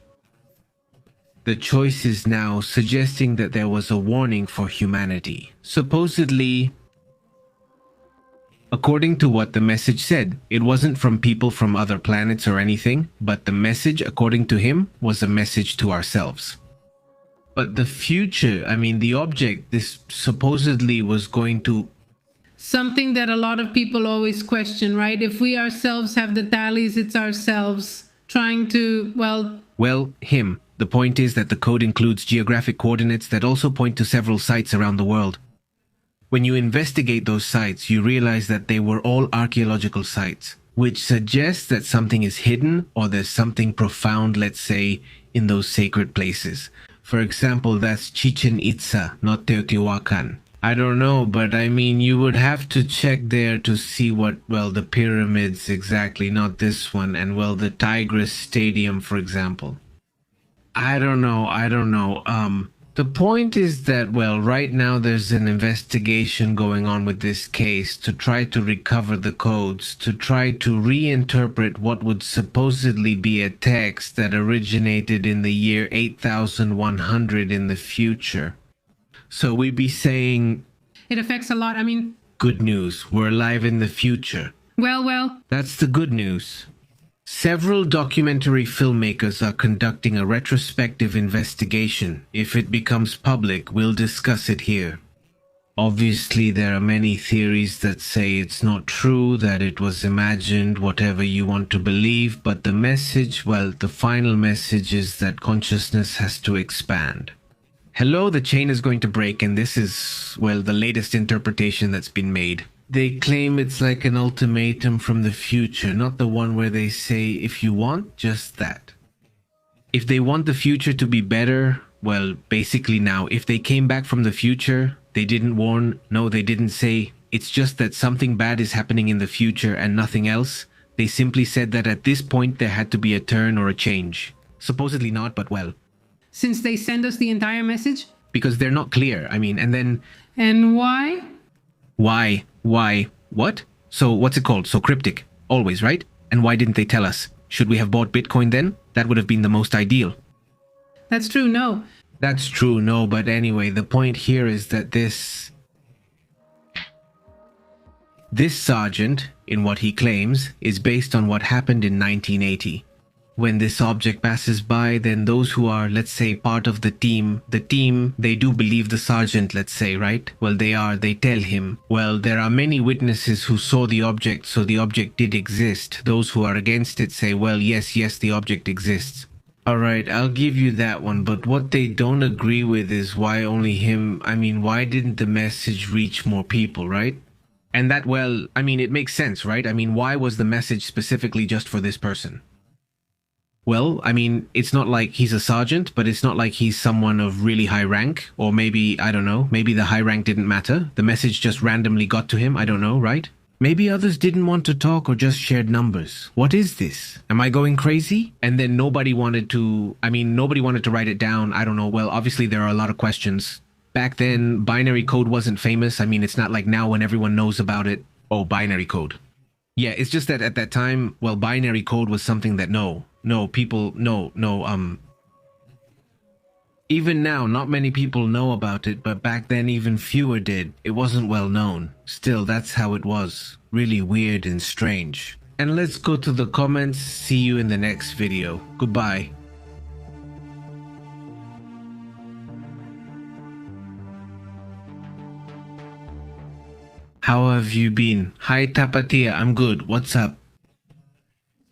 The choice is now suggesting that there was a warning for humanity. Supposedly, according to what the message said, it wasn't from people from other planets or anything, but the message, according to him, was a message to ourselves. But the future, the object, this supposedly was going to... Something that a lot of people always question, right? If we ourselves have the tallies, it's ourselves trying to, Well, him. The point is that the code includes geographic coordinates that also point to several sites around the world. When you investigate those sites, you realize that they were all archaeological sites, which suggests that something is hidden or there's something profound, let's say, in those sacred places. For example, that's Chichen Itza, not Teotihuacan. I don't know, but you would have to check there to see what, the pyramids exactly, not this one, and the Tigris Stadium, for example. I don't know. The point is that, right now there's an investigation going on with this case to try to recover the codes, to try to reinterpret what would supposedly be a text that originated in the year 8100 in the future. So we'd be saying... It affects a lot, Good news, we're alive in the future. Well. That's the good news. Several documentary filmmakers are conducting a retrospective investigation. If it becomes public, we'll discuss it here. Obviously, there are many theories that say it's not true, that it was imagined, whatever you want to believe, but the message, the final message is that consciousness has to expand. Hello, the chain is going to break, and this is, well, the latest interpretation that's been made. They claim it's like an ultimatum from the future, not the one where they say, if you want, just that. If they want the future to be better, well, basically now, if they came back from the future, they didn't warn, no, they didn't say, it's just that something bad is happening in the future and nothing else. They simply said that at this point there had to be a turn or a change. Supposedly not, but well. Since they send us the entire message? Because they're not clear, I mean, and then... And why? Why? What? So what's it called? So cryptic. Always, right? And why didn't they tell us? Should we have bought Bitcoin then? That would have been the most ideal. That's true, no. That's true, no, but anyway, the point here is that this sergeant, in what he claims, is based on what happened in 1980. When this object passes by, then those who are, let's say, part of the team, they do believe the sergeant, let's say, right? Well, they tell him, well, there are many witnesses who saw the object, so the object did exist. Those who are against it say, well, yes, the object exists. Alright, I'll give you that one, but what they don't agree with is why only him, I mean, why didn't the message reach more people, right? And that, well, I mean, it makes sense, right? I mean, why was the message specifically just for this person? Well, I mean, it's not like he's a sergeant, but it's not like he's someone of really high rank, or maybe, I don't know, maybe the high rank didn't matter. The message just randomly got to him, I don't know, right? Maybe others didn't want to talk or just shared numbers. What is this? Am I going crazy? And then nobody wanted to write it down. I don't know. Well, obviously there are a lot of questions. Back then, binary code wasn't famous. I mean, it's not like now when everyone knows about it. Oh, binary code. Yeah, it's just that at that time, well, binary code was something that even now, not many people know about it, but back then even fewer did. It wasn't well known. Still, that's how it was. Really weird and strange. And let's go to the comments. See you in the next video. Goodbye. How have you been? Hi Tapatia, I'm good. What's up?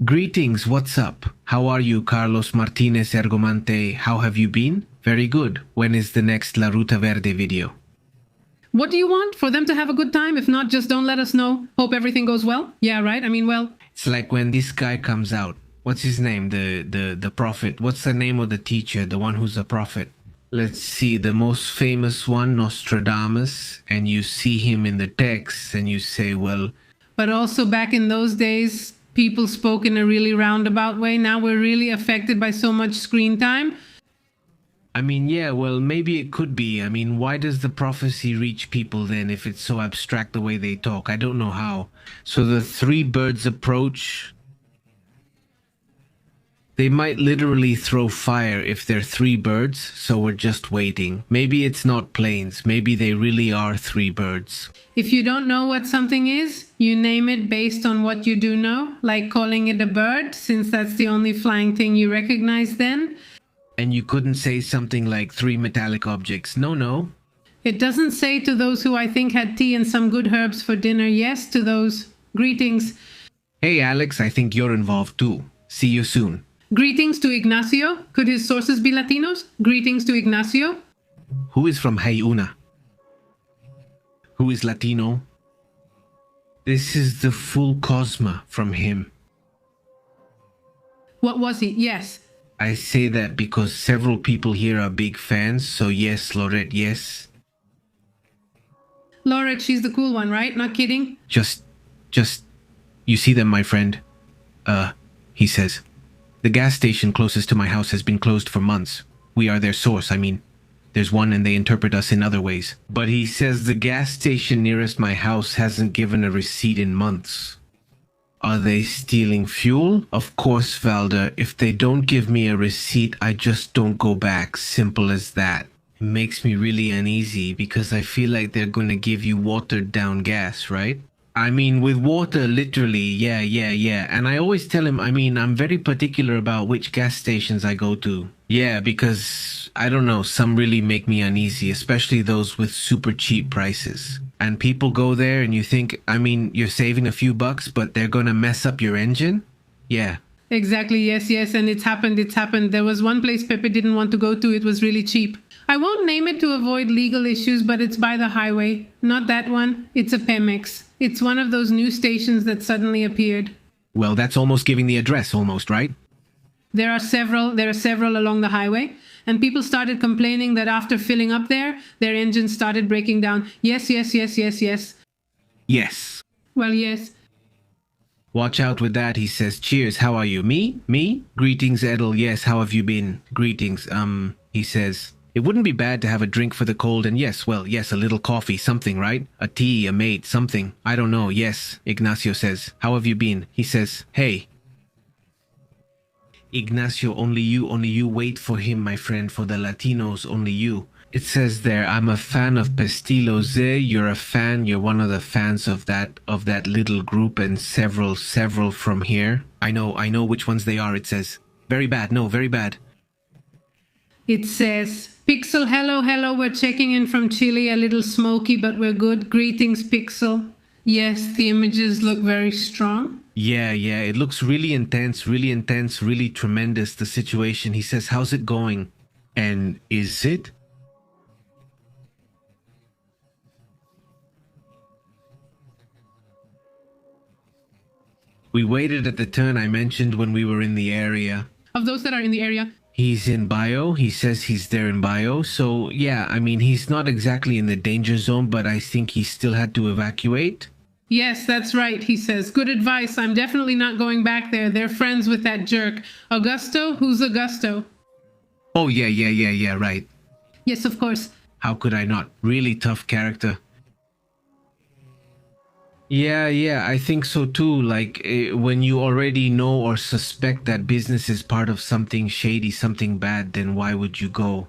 Greetings, what's up? How are you, Carlos Martinez Ergomante? How have you been? Very good. When is the next La Ruta Verde video? What do you want? For them to have a good time? If not, just don't let us know. Hope everything goes well? Yeah, right? I mean, well... It's like when this guy comes out. What's his name? The prophet. What's the name of the teacher? The one who's a prophet. Let's see, the most famous one, Nostradamus, and you see him in the text and you say, well... But also back in those days, people spoke in a really roundabout way. Now we're really affected by so much screen time. I mean, yeah, well, maybe it could be. I mean, why does the prophecy reach people then if it's so abstract the way they talk? I don't know how. So the three birds approach... They might literally throw fire if they're three birds, so we're just waiting. Maybe it's not planes. Maybe they really are three birds. If you don't know what something is, you name it based on what you do know, like calling it a bird, since that's the only flying thing you recognize then. And you couldn't say something like three metallic objects. No. It doesn't say to those who I think had tea and some good herbs for dinner, yes to those. Greetings. Hey Alex, I think you're involved too. See you soon. Greetings to Ignacio. Could his sources be Latinos? Greetings to Ignacio. Who is from Hayuna? Who is Latino? This is the full Cosma from him. What was he? Yes. I say that because several people here are big fans, so yes, Lorette, yes. Lorette, she's the cool one, right? Not kidding? Just, you see them, my friend? He says. The gas station closest to my house has been closed for months. We are their source, I mean. There's one and they interpret us in other ways. But he says the gas station nearest my house hasn't given a receipt in months. Are they stealing fuel? Of course, Valda. If they don't give me a receipt, I just don't go back. Simple as that. It makes me really uneasy because I feel like they're gonna give you watered down gas, right? I mean, with water, literally, yeah. And I always tell him, I mean, I'm very particular about which gas stations I go to. Yeah, because, I don't know, some really make me uneasy, especially those with super cheap prices. And people go there and you think, I mean, you're saving a few bucks, but they're gonna mess up your engine? Yeah. Exactly, yes, yes, and it's happened, it's happened. There was one place Pepe didn't want to go to, it was really cheap. I won't name it to avoid legal issues, but it's by the highway. Not that one, it's a Pemex. It's one of those new stations that suddenly appeared. Well, that's almost giving the address, almost, right? There are several along the highway, and people started complaining that after filling up there, their engines started breaking down. Yes, yes, yes, yes, yes. Yes. Well, yes. Watch out with that, he says. Cheers, how are you? Me? Greetings, Edel. Yes, how have you been? Greetings, he says. It wouldn't be bad to have a drink for the cold, and yes, well, yes, a little coffee, something, right? A tea, a mate, something. I don't know, yes, Ignacio says. How have you been? He says, hey. Ignacio, only you wait for him, my friend, for the Latinos, only you. It says there, I'm a fan of Pestillos. You're a fan, you're one of the fans of that little group, and several from here. I know which ones they are, it says. Very bad, no, very bad. It says, Pixel, hello, we're checking in from Chile, a little smoky, but we're good. Greetings, Pixel. Yes, the images look very strong. Yeah, it looks really intense, really tremendous, the situation. He says, how's it going? And is it? We waited at the turn I mentioned when we were in the area. Of those that are in the area, he's in bio. He says he's there in bio. So, yeah, I mean, he's not exactly in the danger zone, but I think he still had to evacuate. Yes, that's right, he says. Good advice. I'm definitely not going back there. They're friends with that jerk. Augusto? Who's Augusto? Oh, yeah, right. Yes, of course. How could I not? Really tough character. Yeah, I think so too. Like, when you already know or suspect that business is part of something shady, something bad, then why would you go?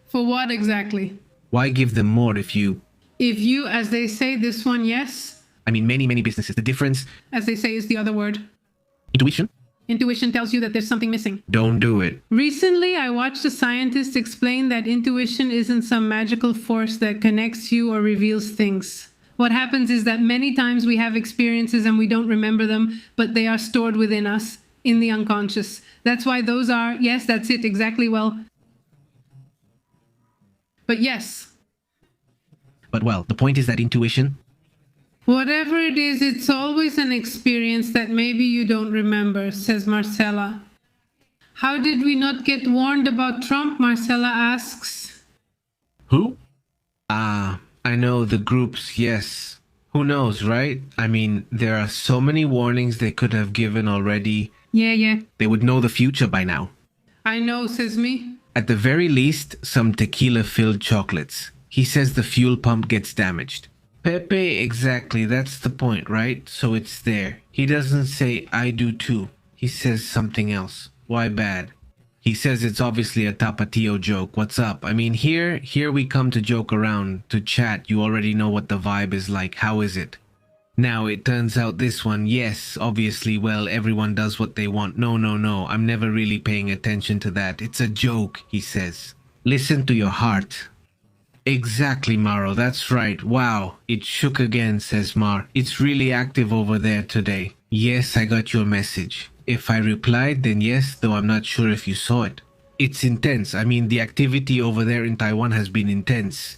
For what exactly? Why give them more if you... If you, as they say, this one, yes? I mean, many businesses. The difference... As they say is the other word. Intuition? Intuition tells you that there's something missing. Don't do it. Recently, I watched a scientist explain that intuition isn't some magical force that connects you or reveals things. What happens is that many times we have experiences and we don't remember them, but they are stored within us, in the unconscious. That's why those are, yes, that's it, exactly, well. But yes. But well, the point is that intuition... Whatever it is, it's always an experience that maybe you don't remember, says Marcella. How did we not get warned about Trump, Marcella asks. Who? I know the groups, yes. Who knows, right? I mean, there are so many warnings they could have given already. Yeah. They would know the future by now. I know, says me. At the very least, some tequila-filled chocolates. He says the fuel pump gets damaged. Pepe, exactly, that's the point, right? So it's there. He doesn't say, I do too. He says something else. Why bad? He says it's obviously a Tapatio joke. What's up? I mean, here we come to joke around, to chat. You already know what the vibe is like. How is it? Now, it turns out this one, yes, obviously, well, everyone does what they want. No, I'm never really paying attention to that. It's a joke, he says. Listen to your heart. Exactly, Maro, that's right. Wow, it shook again, says Mar. It's really active over there today. Yes, I got your message. If I replied, then yes, though I'm not sure if you saw it. It's intense. I mean, the activity over there in Taiwan has been intense.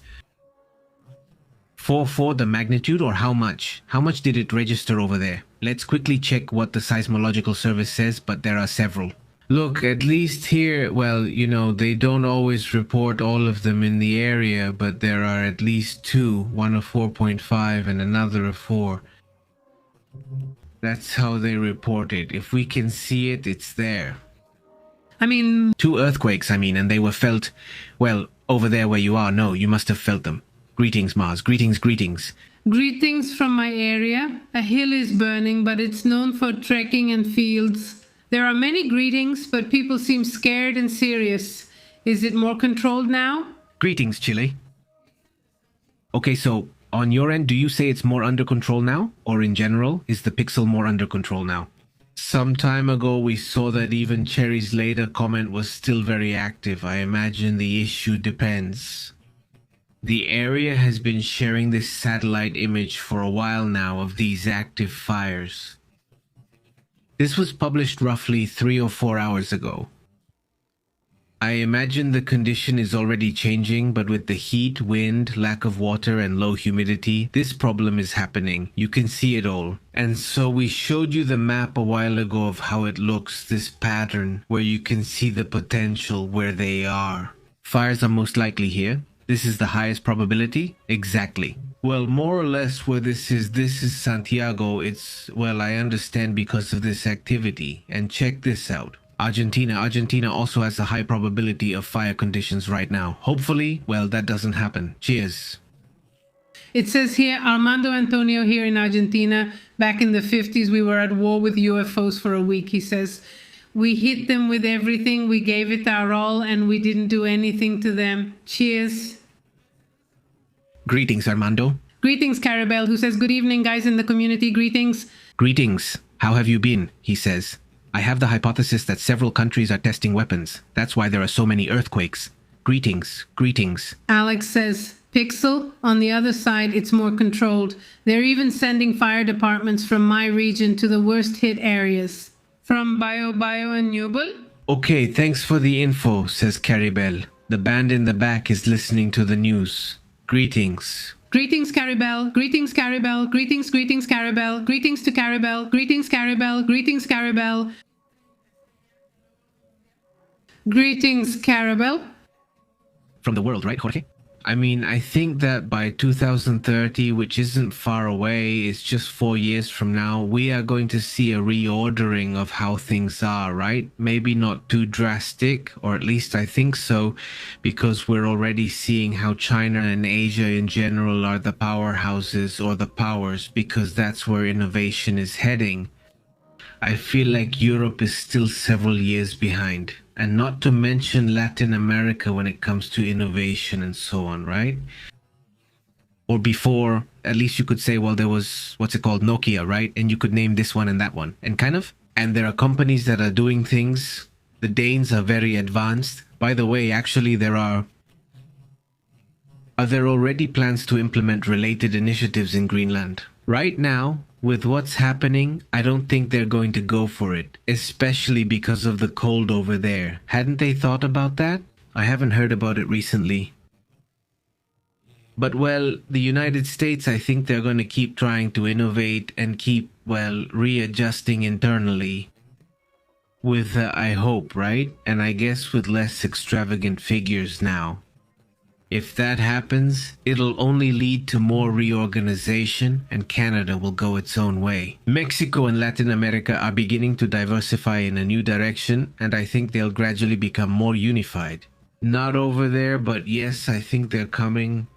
4 the magnitude, or how much? How much did it register over there? Let's quickly check what the seismological service says, but there are several. Look, at least here, well, you know, they don't always report all of them in the area, but there are at least 2, one of 4.5 and another of 4. That's how they report it. If we can see it, it's there. I mean... 2 earthquakes, and they were felt, well, over there where you are, no, you must have felt them. Greetings, Mars. Greetings. Greetings from my area. A hill is burning, but it's known for trekking and fields. There are many greetings, but people seem scared and serious. Is it more controlled now? Greetings, Chile. Okay, so on your end, do you say it's more under control now? Or in general, is the pixel more under control now? Some time ago, we saw that even Cherry's later comment was still very active. I imagine the issue depends. The area has been sharing this satellite image for a while now of these active fires. This was published roughly 3 or 4 hours ago. I imagine the condition is already changing, but with the heat, wind, lack of water, and low humidity, this problem is happening. You can see it all. And so we showed you the map a while ago of how it looks, this pattern, where you can see the potential where they are. Fires are most likely here. This is the highest probability? Exactly. Well, more or less where this is Santiago. I understand because of this activity. And check this out. Argentina also has a high probability of fire conditions right now. Hopefully, that doesn't happen. Cheers. It says here, Armando Antonio here in Argentina, back in the 50s, we were at war with UFOs for a week. He says, we hit them with everything, we gave it our all, and we didn't do anything to them. Cheers. Greetings, Armando. Greetings, Carabel, who says, good evening, guys in the community. Greetings. Greetings. How have you been? He says. I have the hypothesis that several countries are testing weapons. That's why there are so many earthquakes. Greetings. Greetings. Alex says, Pixel, on the other side, it's more controlled. They're even sending fire departments from my region to the worst hit areas. From Bio and Nubel? Okay, thanks for the info, says Caribel. The band in the back is listening to the news. Greetings. Greetings, Caribel. Greetings, Caribel. Greetings, Caribel. Greetings to Caribel. Greetings, Caribel. Greetings, Caribel. Greetings, Caribel. From the world, right, Jorge? I mean, I think that by 2030, which isn't far away, it's just 4 years from now, we are going to see a reordering of how things are, right? Maybe not too drastic, or at least I think so, because we're already seeing how China and Asia in general are the powerhouses or the powers, because that's where innovation is heading. I feel like Europe is still several years behind. And not to mention Latin America when it comes to innovation and so on, right? Or before, at least you could say, well, there was, Nokia, right? And you could name this one and that one. And and there are companies that are doing things. The Danes are very advanced. By the way, actually, are there already plans to implement related initiatives in Greenland? Right now, with what's happening, I don't think they're going to go for it, especially because of the cold over there. Hadn't they thought about that? I haven't heard about it recently. But the United States, I think they're going to keep trying to innovate and keep, readjusting internally. With, I hope, right? And I guess with less extravagant figures now. If that happens, it'll only lead to more reorganization and Canada will go its own way. Mexico and Latin America are beginning to diversify in a new direction, and I think they'll gradually become more unified. Not over there, but yes, I think they're coming.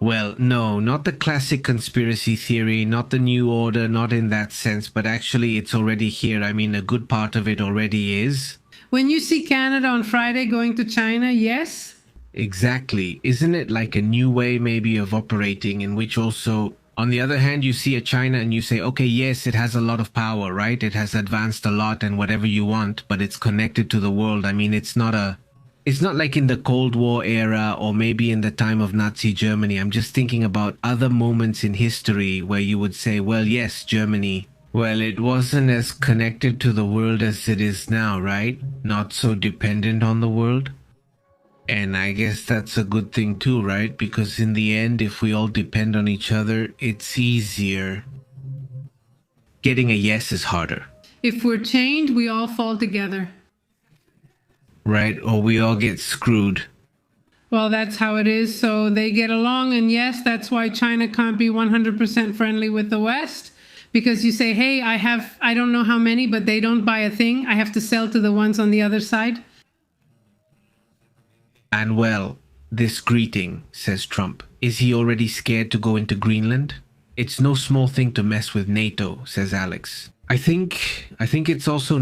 Well, no, not the classic conspiracy theory, not the new order, not in that sense, but actually it's already here. I mean, a good part of it already is. When you see Canada on Friday going to China, yes? Exactly. Isn't it like a new way maybe of operating in which also, on the other hand, you see a China and you say, okay, yes, it has a lot of power, right? It has advanced a lot and whatever you want, but it's connected to the world. I mean, it's not like in the Cold War era or maybe in the time of Nazi Germany. I'm just thinking about other moments in history where you would say, well, yes, Germany. Well, it wasn't as connected to the world as it is now, right? Not so dependent on the world. And I guess that's a good thing too, right? Because in the end, if we all depend on each other, it's easier. Getting a yes is harder. If we're chained, we all fall together. Right? Or we all get screwed. Well, that's how it is. So they get along. And yes, that's why China can't be 100% friendly with the West. Because you say, hey, I don't know how many, but they don't buy a thing. I have to sell to the ones on the other side. And this greeting, says Trump. Is he already scared to go into Greenland? It's no small thing to mess with NATO, says Alex. I think it's also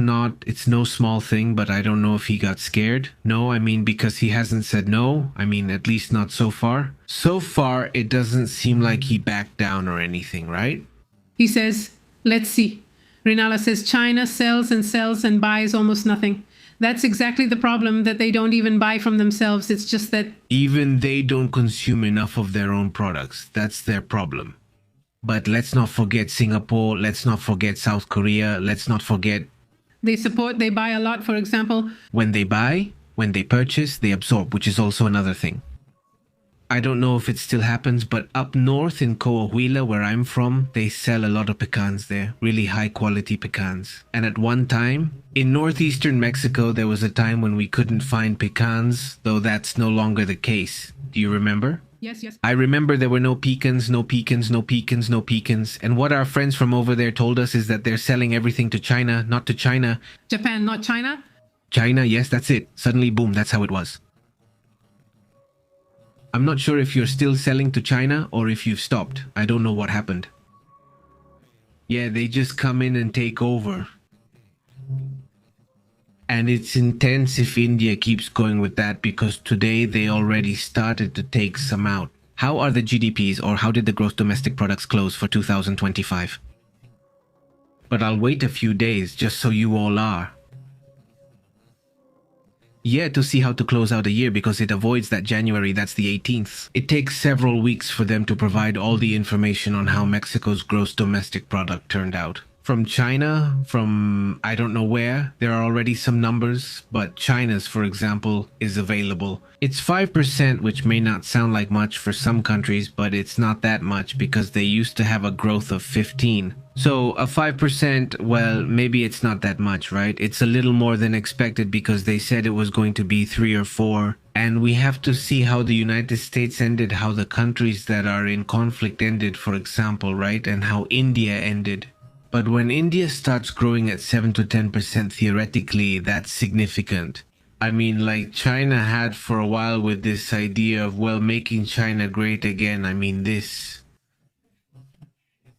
it's no small thing, but I don't know if he got scared. No, I mean, because he hasn't said no. I mean, at least not so far. So far, it doesn't seem like he backed down or anything, right? He says, let's see. Rinala says China sells and buys almost nothing. That's exactly the problem, that they don't even buy from themselves. It's just that... Even they don't consume enough of their own products. That's their problem. But let's not forget Singapore, let's not forget South Korea, let's not forget They support, they buy a lot, for example. when they buy, when they purchase, they absorb, which is also another thing. I don't know if it still happens, but up north in Coahuila, where I'm from, they sell a lot of pecans there, really high quality pecans. And at one time, in northeastern Mexico, there was a time when we couldn't find pecans, though that's no longer the case. Do you remember? Yes, yes. I remember there were no pecans, no pecans, no pecans, no pecans. And what our friends from over there told us is that they're selling everything to China, not to China. Japan, not China. China, yes, that's it. Suddenly, boom, that's how it was. I'm not sure if you're still selling to China or if you've stopped. I don't know what happened. Yeah, they just come in and take over. And it's intense if India keeps going with that, because today they already started to take some out. How are the GDPs, or how did the gross domestic products close for 2025? But I'll wait a few days just so you all are. Yeah, to see how to close out a year, because it avoids that January, that's the 18th. It takes several weeks for them to provide all the information on how Mexico's gross domestic product turned out. From China, from I don't know where, there are already some numbers, but China's, for example, is available. It's 5%, which may not sound like much for some countries, but it's not that much because they used to have a growth of 15. So a 5%, well, maybe it's not that much, right? It's a little more than expected because they said it was going to be 3 or 4. And we have to see how the United States ended, how the countries that are in conflict ended, for example, right? And how India ended. But when India starts growing at 7 to 10% theoretically, that's significant. I mean, like China had for a while with this idea of, well, making China great again. I mean, this.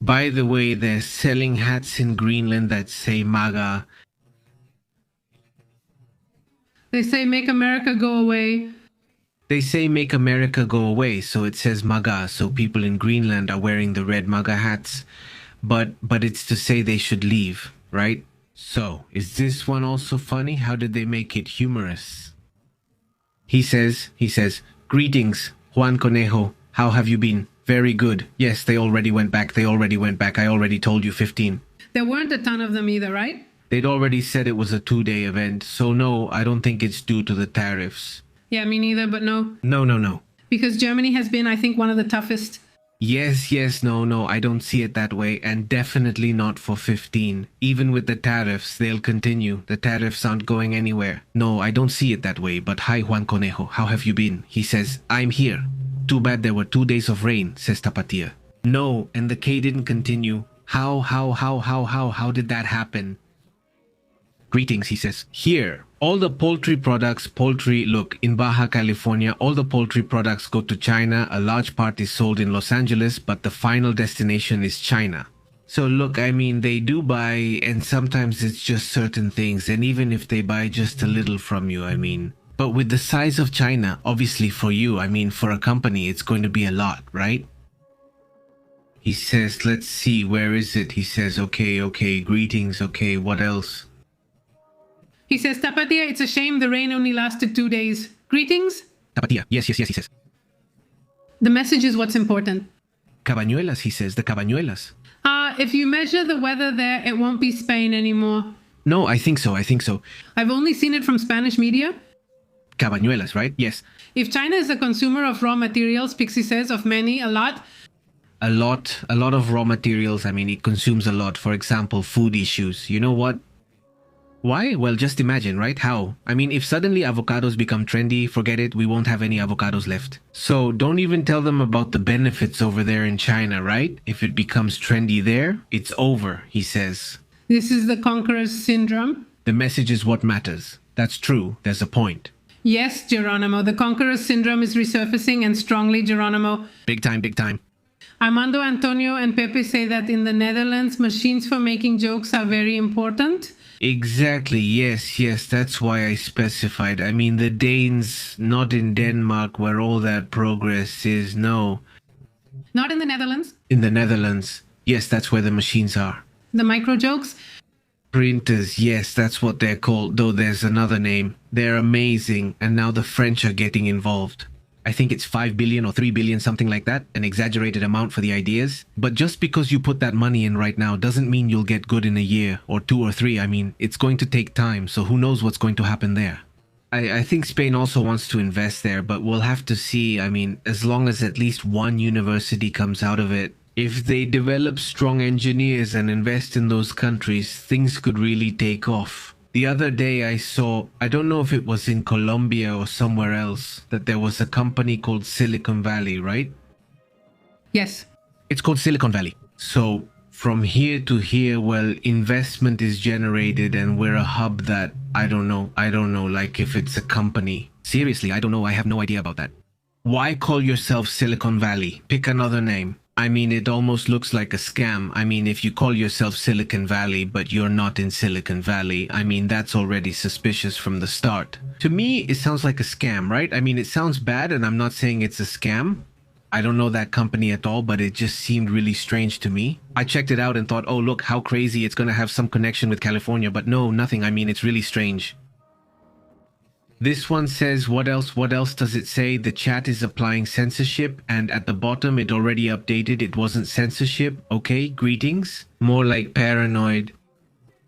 By the way, they're selling hats in Greenland that say MAGA. They say make America go away. They say make America go away, so it says MAGA, so people in Greenland are wearing the red MAGA hats. But it's to say they should leave, right? So, is this one also funny? How did they make it humorous? He says, greetings, Juan Conejo. How have you been? Very good. Yes, they already went back. I already told you 15. There weren't a ton of them either, right? They'd already said it was a 2-day event. So no, I don't think it's due to the tariffs. Yeah, me neither, but no. No. Because Germany has been, I think, one of the toughest. Yes, no, I don't see it that way, and definitely not for 15. Even with the tariffs, they'll continue. The tariffs aren't going anywhere. No, I don't see it that way, but hi Juan Conejo, how have you been? He says, I'm here. Too bad there were 2 days of rain, says Tapatía. No, and the K didn't continue. How did that happen? Greetings, he says. Here, all the poultry products, look, in Baja California, all the poultry products go to China. A large part is sold in Los Angeles, but the final destination is China. So look, I mean, they do buy, and sometimes it's just certain things, and even if they buy just a little from you, I mean. But with the size of China, obviously for you, I mean, for a company, it's going to be a lot, right? He says, let's see, where is it? He says, okay, greetings, okay, what else? He says, Tapatía, it's a shame the rain only lasted 2 days. Greetings? Tapatía, yes, he says. The message is what's important. Cabañuelas, he says, the cabañuelas. If you measure the weather there, it won't be Spain anymore. No, I think so. I've only seen it from Spanish media. Cabañuelas, right? Yes. If China is a consumer of raw materials, Pixie says, of many, a lot of raw materials. I mean, it consumes a lot. For example, food issues. You know what? Why? Well, just imagine, right? How? I mean, if suddenly avocados become trendy, forget it, we won't have any avocados left. So don't even tell them about the benefits over there in China, right? If it becomes trendy there, it's over, he says. This is the conqueror's syndrome. The message is what matters. That's true. There's a point. Yes, Geronimo, the conqueror's syndrome is resurfacing, and strongly, Geronimo. Big time. Armando, Antonio, and Pepe say that in the Netherlands, machines for making jokes are very important. Exactly, yes, that's why I specified. I mean, the Danes, not in Denmark where all that progress is, no. Not in the Netherlands? In the Netherlands, yes, that's where the machines are. The micro jokes? Printers, yes, that's what they're called, though there's another name. They're amazing, and now the French are getting involved. I think it's 5 billion or 3 billion, something like that, an exaggerated amount for the ideas. But just because you put that money in right now doesn't mean you'll get good in a year or 2 or 3. I mean, it's going to take time, so who knows what's going to happen there. I think Spain also wants to invest there, but we'll have to see. I mean, as long as at least one university comes out of it, if they develop strong engineers and invest in those countries, things could really take off. The other day I saw, I don't know if it was in Colombia or somewhere else, that there was a company called Silicon Valley, right? Yes. It's called Silicon Valley. So from here to here, well, investment is generated and we're a hub that, I don't know, like if it's a company. Seriously, I don't know, I have no idea about that. Why call yourself Silicon Valley? Pick another name. I mean, it almost looks like a scam. I mean, if you call yourself Silicon Valley, but you're not in Silicon Valley, I mean, that's already suspicious from the start. To me, it sounds like a scam, right? I mean, it sounds bad, and I'm not saying it's a scam. I don't know that company at all, but it just seemed really strange to me. I checked it out and thought, oh, look, how crazy, it's going to have some connection with California, but no, nothing. I mean, it's really strange. This one says, what else does it say? The chat is applying censorship, and at the bottom it already updated, it wasn't censorship. Okay, greetings. More like paranoid.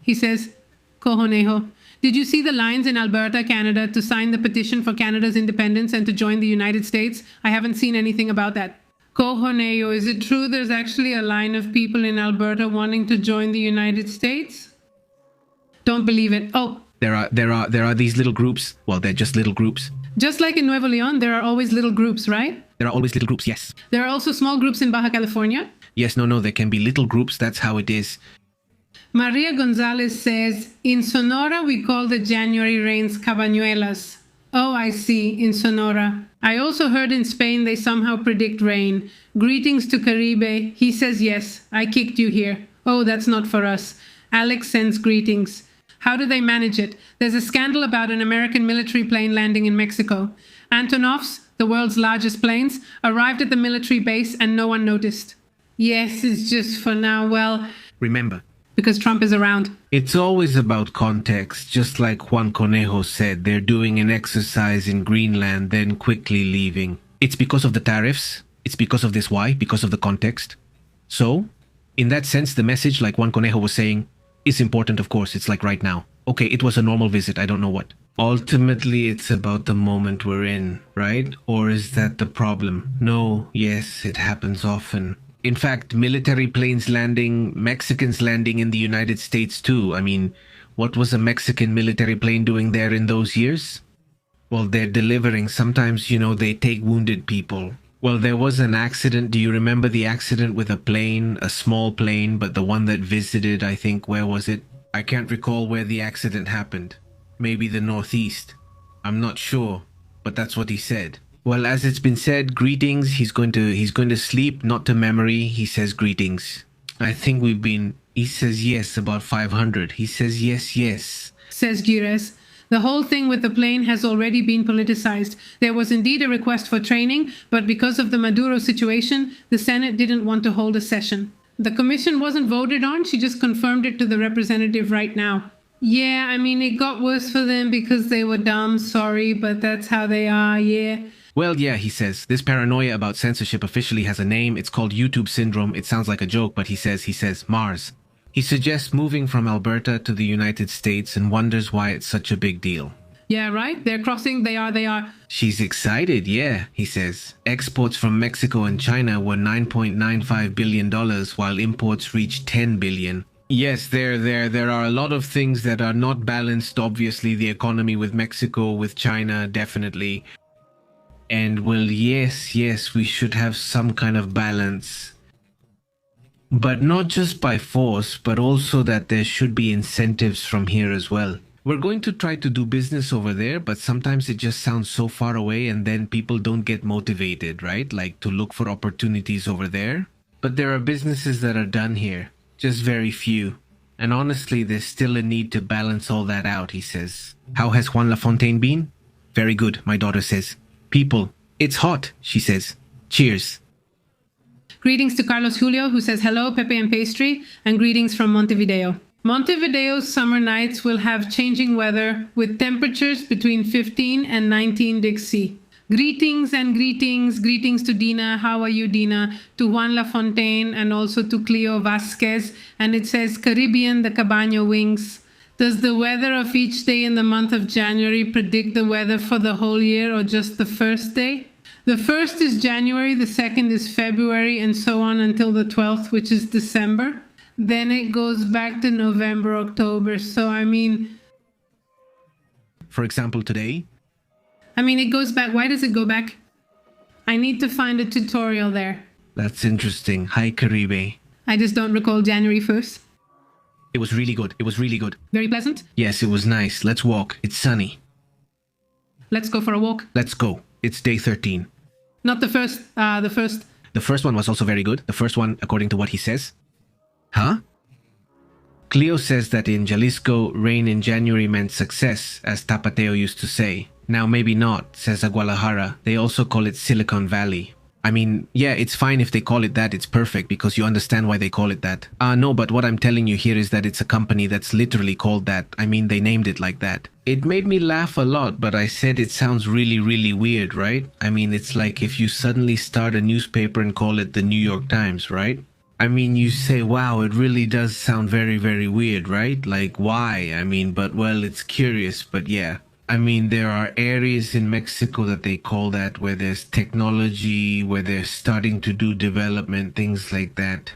He says, Cojonejo, did you see the lines in Alberta, Canada to sign the petition for Canada's independence and to join the United States? I haven't seen anything about that. Cojonejo, is it true there's actually a line of people in Alberta wanting to join the United States? Don't believe it. Oh, There are these little groups. Well, they're just little groups. just like in Nuevo León, there are always little groups, right? There are always little groups, yes. There are also small groups in Baja California. Yes, no, there can be little groups. That's how it is. Maria Gonzalez says, in Sonora, we call the January rains cabañuelas. Oh, I see, in Sonora. I also heard in Spain they somehow predict rain. Greetings to Caribe. He says yes. I kicked you here. Oh, that's not for us. Alex sends greetings. How do they manage it? There's a scandal about an American military plane landing in Mexico. Antonovs, the world's largest planes, arrived at the military base and no one noticed. Yes, it's just for now. Well, Remember, because Trump is around. it's always about context. Just like Juan Conejo said, they're doing an exercise in Greenland, then quickly leaving. It's because of the tariffs. It's because of this. Why? Because of the context. So, in that sense, the message, like Juan Conejo was saying, is important, of course. It's like right now. Okay, it was a normal visit. I don't know what. Ultimately, it's about the moment we're in, right? Or is that the problem? No, yes, it happens often. In fact, military planes landing, Mexicans landing in the United States too. I mean, what was a Mexican military plane doing there in those years? Well, they're delivering. Sometimes, they take wounded people. Well, there was an accident. Do you remember the accident with a plane, a small plane, but the one that visited, I think, where was it? I can't recall where the accident happened. Maybe the Northeast. I'm not sure, but that's what he said. Well, as it's been said, greetings. He's going to sleep, not to memory. He says greetings. I think he says yes about 500. He says yes. Says Gires. The whole thing with the plane has already been politicized. There was indeed a request for training, but because of the Maduro situation, the Senate didn't want to hold a session. The commission wasn't voted on, she just confirmed it to the representative right now. Yeah, I mean, it got worse for them because they were dumb, sorry, but that's how they are, yeah. Well, yeah, he says, this paranoia about censorship officially has a name. It's called YouTube syndrome. It sounds like a joke, but he says, Mars. He suggests moving from Alberta to the United States and wonders why it's such a big deal. Yeah, right? They're crossing, they are. She's excited, yeah, he says. Exports from Mexico and China were $9.95 billion, while imports reached $10 billion. Yes, there are a lot of things that are not balanced, obviously, the economy with Mexico, with China, definitely. And well, yes, we should have some kind of balance. But not just by force, but also that there should be incentives from here as well. We're going to try to do business over there, but sometimes it just sounds so far away and then people don't get motivated, right? Like to look for opportunities over there. But there are businesses that are done here, just very few. And honestly, there's still a need to balance all that out, he says. How has Juan Lafontaine been? Very good, my daughter says. People, it's hot, she says. Cheers. Greetings to Carlos Julio, who says hello, Pepe and Pastry, and greetings from Montevideo. Montevideo's summer nights will have changing weather with temperatures between 15 and 19 degrees C. Greetings and greetings. Greetings to Dina. How are you, Dina? To Juan Lafontaine and also to Cleo Vasquez. And it says, Caribbean, the Cabaño Wings. Does the weather of each day in the month of January predict the weather for the whole year or just the first day? The first is January, the second is February, and so on until the 12th, which is December. Then it goes back to November, October. So, For example, today? it goes back. Why does it go back? I need to find a tutorial there. That's interesting. Hi, Caribe. I just don't recall January 1st. It was really good. It was really good. Very pleasant. Yes, it was nice. Let's walk. It's sunny. Let's go for a walk. Let's go. It's day 13. Not the first, the first. The first one was also very good. The first one, according to what he says. Huh? Cleo says that in Jalisco, rain in January meant success, as Tapateo used to say. Now maybe not, says Agualajara. They also call it Silicon Valley. Yeah, it's fine if they call it that. It's perfect because you understand why they call it that. No, but what I'm telling you here is that it's a company that's literally called that. They named it like that. It made me laugh a lot, but I said it sounds really, really weird, right? It's like if you suddenly start a newspaper and call it the New York Times, right? You say, wow, it really does sound very, very weird, right? Like, why? But well, it's curious, but yeah. There are areas in Mexico that they call that, where there's technology, where they're starting to do development, things like that.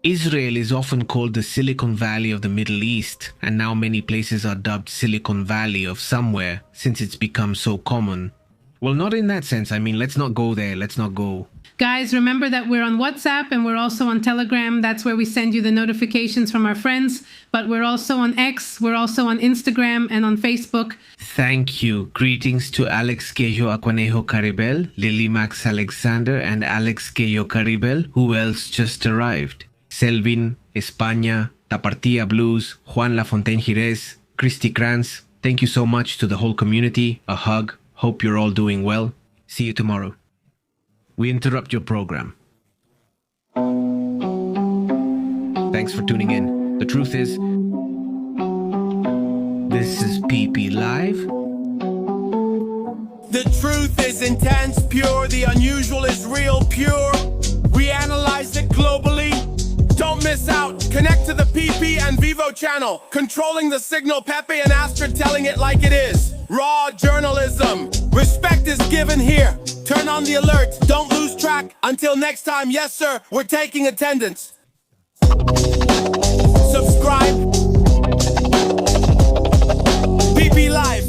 Israel is often called the Silicon Valley of the Middle East, and now many places are dubbed Silicon Valley of somewhere, since it's become so common. Well, not in that sense. Let's not go there. Let's not go. Guys, remember that we're on WhatsApp and we're also on Telegram. That's where we send you the notifications from our friends. But we're also on X, we're also on Instagram and on Facebook. Thank you. Greetings to Alex Quejo Aquanejo Caribel, Lily Max Alexander, and Alex Quejo Caribel. Who else just arrived? Selvin, España, Tapartía Blues, Juan Lafontaine Jerez, Christy Kranz. Thank you so much to the whole community. A hug. Hope you're all doing well. See you tomorrow. We interrupt your program. Thanks for tuning in. The truth is, this is PP Live. The truth is intense, pure. The unusual is real, pure. We analyze it globally. Don't miss out. Connect to the PP and Vivo channel. Controlling the signal, Pepe and Astrid telling it like it is. Raw journalism. Respect is given here. Turn on the alert. Don't lose track. Until next time, yes sir, we're taking attendance. Subscribe. PP Live.